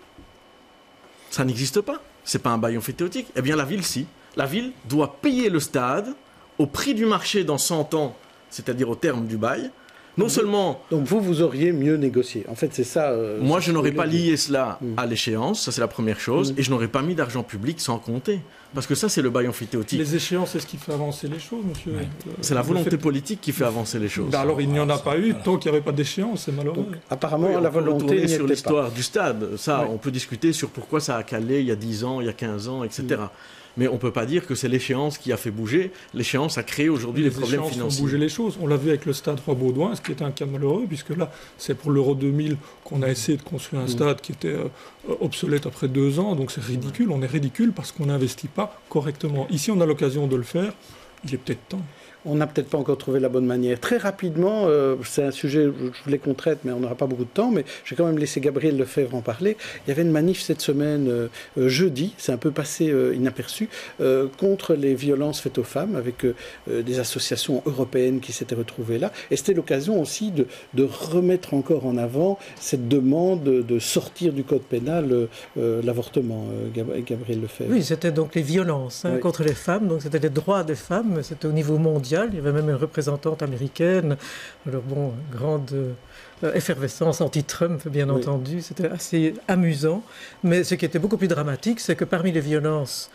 Ça n'existe pas. C'est pas un bail amphithéotique. Eh bien, la ville, si. La ville doit payer le stade au prix du marché dans 100 ans, c'est-à-dire au terme du bail, Non seulement... Donc vous auriez mieux négocié. En fait, c'est ça... moi, je n'aurais pas lié cela à l'échéance, ça c'est la première chose, et je n'aurais pas mis d'argent public sans compter. Parce que ça, c'est le bail amphithéotique. Les échéances, c'est ce qui fait avancer les choses, monsieur. Ouais. C'est la volonté politique qui fait avancer les choses. Ben alors, il n'y en a pas eu tant qu'il n'y avait pas d'échéance, c'est malheureux. Donc, apparemment, la volonté n'y sur était l'histoire pas. du stade. Ça, on peut discuter sur pourquoi ça a calé il y a 10 ans, il y a 15 ans, etc. Mais on ne peut pas dire que c'est l'échéance qui a fait bouger. L'échéance a créé aujourd'hui des problèmes financiers. Les échéances font bouger les choses. On l'a vu avec le stade Roi-Baudouin, ce qui était un cas malheureux, puisque là, c'est pour l'Euro 2000 qu'on a essayé de construire un stade qui était obsolète après 2 ans. Donc c'est ridicule. On est ridicule parce qu'on n'investit pas correctement. Ici, on a l'occasion de le faire. Il est peut-être temps. On n'a peut-être pas encore trouvé la bonne manière. Très rapidement, c'est un sujet, je voulais qu'on traite, mais on n'aura pas beaucoup de temps, mais je vais quand même laisser Gabriel Lefebvre en parler. Il y avait une manif cette semaine, jeudi, c'est un peu passé inaperçu, contre les violences faites aux femmes, avec des associations européennes qui s'étaient retrouvées là. Et c'était l'occasion aussi de remettre encore en avant cette demande de sortir du code pénal l'avortement, Gabriel Lefebvre. Oui, c'était donc les violences contre les femmes, donc c'était les droits des femmes, c'était au niveau mondial. Il y avait même une représentante américaine. Alors bon, grande effervescence anti-Trump, bien entendu. C'était assez amusant. Mais ce qui était beaucoup plus dramatique, c'est que parmi les violences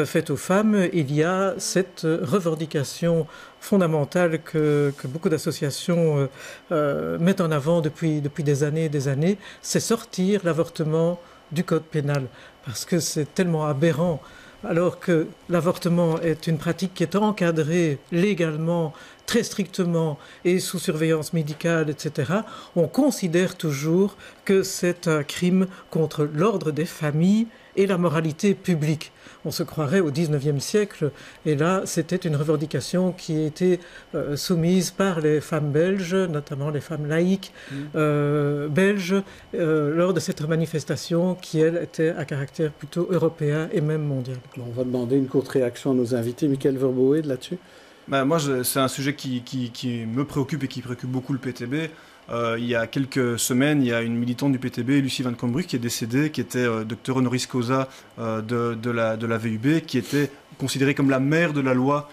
faites aux femmes, il y a cette revendication fondamentale que beaucoup d'associations mettent en avant depuis des années et des années, c'est sortir l'avortement du code pénal. Parce que c'est tellement aberrant. Alors que l'avortement est une pratique qui est encadrée légalement, très strictement et sous surveillance médicale, etc., on considère toujours que c'est un crime contre l'ordre des familles et la moralité publique. On se croirait au XIXe siècle, et là, c'était une revendication qui a été soumise par les femmes belges, notamment les femmes laïques belges, lors de cette manifestation qui, elle, était à caractère plutôt européen et même mondial. On va demander une courte réaction à nos invités. Michael Verboe, là-dessus. Moi, c'est un sujet qui me préoccupe et qui préoccupe beaucoup le PTB. Il y a quelques semaines, il y a une militante du PTB, Lucie Van Kombrugge, qui est décédée, qui était docteur honoris causa de la VUB, qui était considérée comme la mère de la loi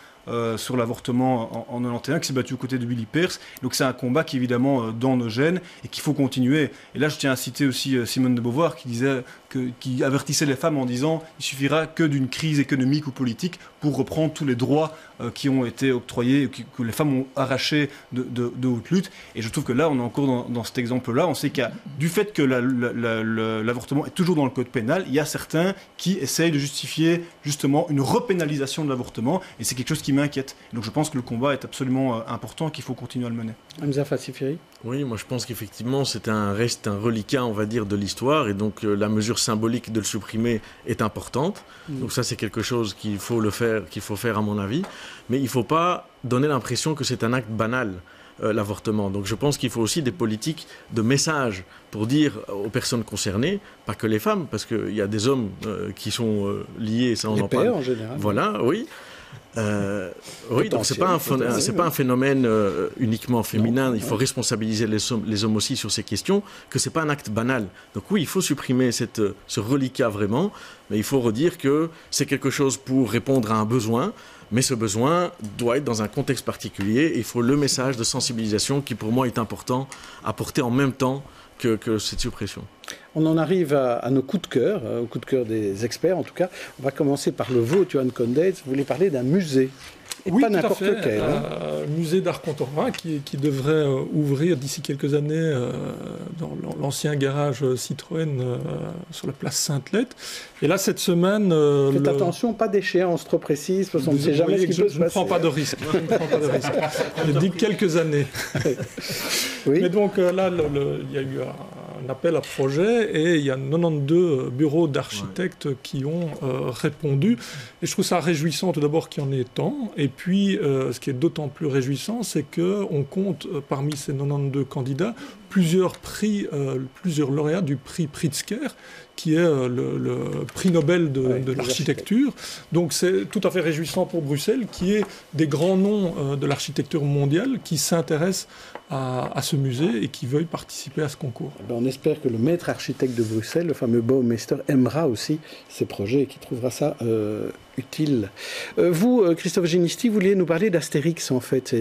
sur l'avortement en 91, qui s'est battue aux côtés de Willy Peers. Donc c'est un combat qui est évidemment dans nos gènes et qu'il faut continuer. Et là, je tiens à citer aussi Simone de Beauvoir, qui avertissait les femmes en disant « il suffira que d'une crise économique ou politique pour reprendre tous les droits qui ont été octroyés, que les femmes ont arrachés de haute lutte ». Et je trouve que là, on est encore dans cet exemple-là. On sait qu'il y a, du fait que l'avortement est toujours dans le code pénal, il y a certains qui essayent de justifier justement une repénalisation de l'avortement. Et c'est quelque chose qui m'inquiète. Donc je pense que le combat est absolument important et qu'il faut continuer à le mener. Hamza Fassifiri. Oui, moi je pense qu'effectivement c'est un reliquat, on va dire, de l'histoire, et donc la mesure symbolique de le supprimer est importante. Donc ça c'est quelque chose qu'il faut faire à mon avis. Mais il ne faut pas donner l'impression que c'est un acte banal, l'avortement. Donc je pense qu'il faut aussi des politiques de message pour dire aux personnes concernées, pas que les femmes, parce qu'il y a des hommes qui sont liés, ça on en parle. Les pères en général. Voilà, oui. Oui, donc c'est pas un phénomène uniquement féminin. Il faut responsabiliser les hommes aussi sur ces questions, que c'est pas un acte banal. Donc oui, il faut supprimer ce reliquat vraiment, mais il faut redire que c'est quelque chose pour répondre à un besoin, mais ce besoin doit être dans un contexte particulier. Et il faut le message de sensibilisation qui pour moi est important à porter en même temps que cette suppression. On en arrive à nos coups de cœur, aux coups de cœur des experts en tout cas. On va commencer par le vôtre, Johan Condays. Vous voulez parler d'un musée. Et oui, pas n'importe lequel. Musée d'art contemporain qui devrait ouvrir d'ici quelques années dans l'ancien garage Citroën sur la place Sainte-Lette. Et là, cette semaine... Faites attention, pas d'échéance trop précise, parce qu'on ne sait jamais ce qui peut se passer. Je ne prends pas de risque. Je dis quelques années. Oui. Mais donc là, il y a eu un appel à projet et il y a 92 bureaux d'architectes qui ont répondu. Et je trouve ça réjouissant tout d'abord qu'il y en ait tant. Et puis, ce qui est d'autant plus réjouissant, c'est qu'on compte parmi ces 92 candidats plusieurs prix, plusieurs lauréats du prix Pritzker, qui est le prix Nobel de l'architecture. Donc c'est tout à fait réjouissant pour Bruxelles, qui est des grands noms de l'architecture mondiale qui s'intéressent à ce musée et qui veuillent participer à ce concours. On espère que le maître architecte de Bruxelles, le fameux Baumeister, aimera aussi ces projets et qu'il trouvera ça utile. Vous, Christophe Ginisti, vous vouliez nous parler d'Astérix, en fait.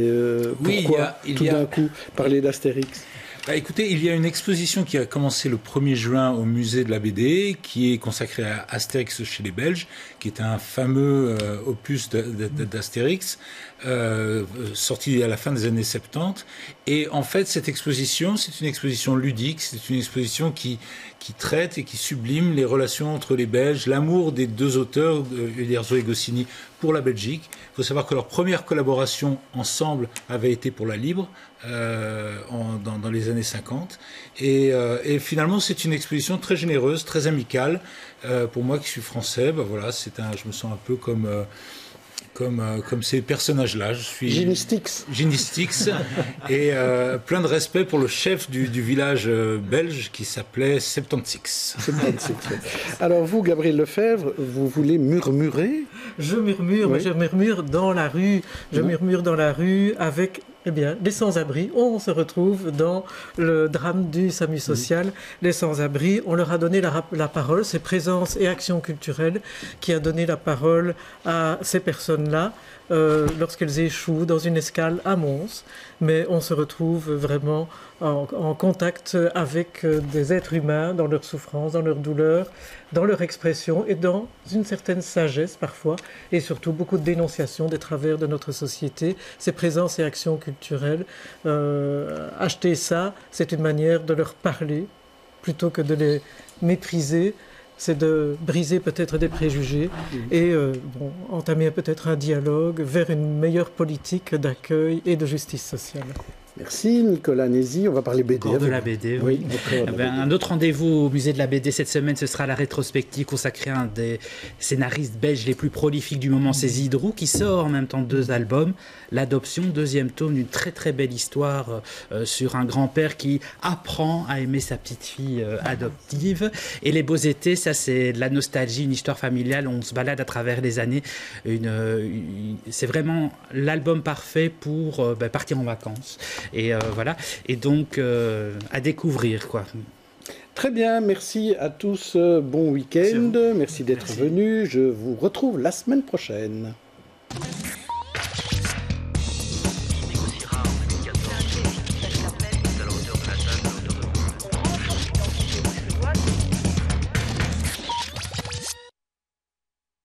Pourquoi, tout d'un coup, parler d'Astérix ? Écoutez, il y a une exposition qui a commencé le 1er juin au musée de la BD, qui est consacrée à Astérix chez les Belges, qui est un fameux opus d'Astérix, sorti à la fin des années 70. Et en fait, cette exposition, c'est une exposition ludique, c'est une exposition qui traite et qui sublime les relations entre les Belges, l'amour des deux auteurs, Uderzo et Goscinny, pour la Belgique. Il faut savoir que leur première collaboration ensemble avait été pour La Libre, dans les années 50. Et finalement, c'est une exposition très généreuse, très amicale. Pour moi qui suis français, voilà, je me sens un peu comme ces personnages-là. Je suis Ginistix et plein de respect pour le chef du village belge qui s'appelait 76. Alors vous, Gabriel Lefebvre, vous voulez murmurer ? Je murmure, mais je murmure dans la rue. Je murmure dans la rue avec les sans-abri. On se retrouve dans le drame du SAMU social. Les sans-abri, on leur a donné la parole. C'est Présence et Action culturelle qui a donné la parole à ces personnes-là lorsqu'elles échouent dans une escale à Mons. Mais on se retrouve vraiment en contact avec des êtres humains dans leur souffrance, dans leur douleur, dans leur expression et dans une certaine sagesse parfois, et surtout beaucoup de dénonciation des travers de notre société. C'est Présence et Action culturelle. Acheter ça, c'est une manière de leur parler plutôt que de les mépriser. C'est de briser peut-être des préjugés et entamer peut-être un dialogue vers une meilleure politique d'accueil et de justice sociale. Merci Nicolas Nézy, on va parler BD. Encore de la BD, oui. Un autre rendez-vous au musée de la BD cette semaine, ce sera la rétrospective consacrée à un des scénaristes belges les plus prolifiques du moment, c'est Zidrou, qui sort en même temps 2 albums. L'Adoption, 2e tome d'une très très belle histoire sur un grand-père qui apprend à aimer sa petite fille adoptive. Et Les Beaux Étés, ça c'est de la nostalgie, une histoire familiale, on se balade à travers les années. C'est vraiment l'album parfait pour partir en vacances. Et voilà, et donc à découvrir, quoi. Très bien, merci à tous, bon week-end, merci d'être venus, je vous retrouve la semaine prochaine.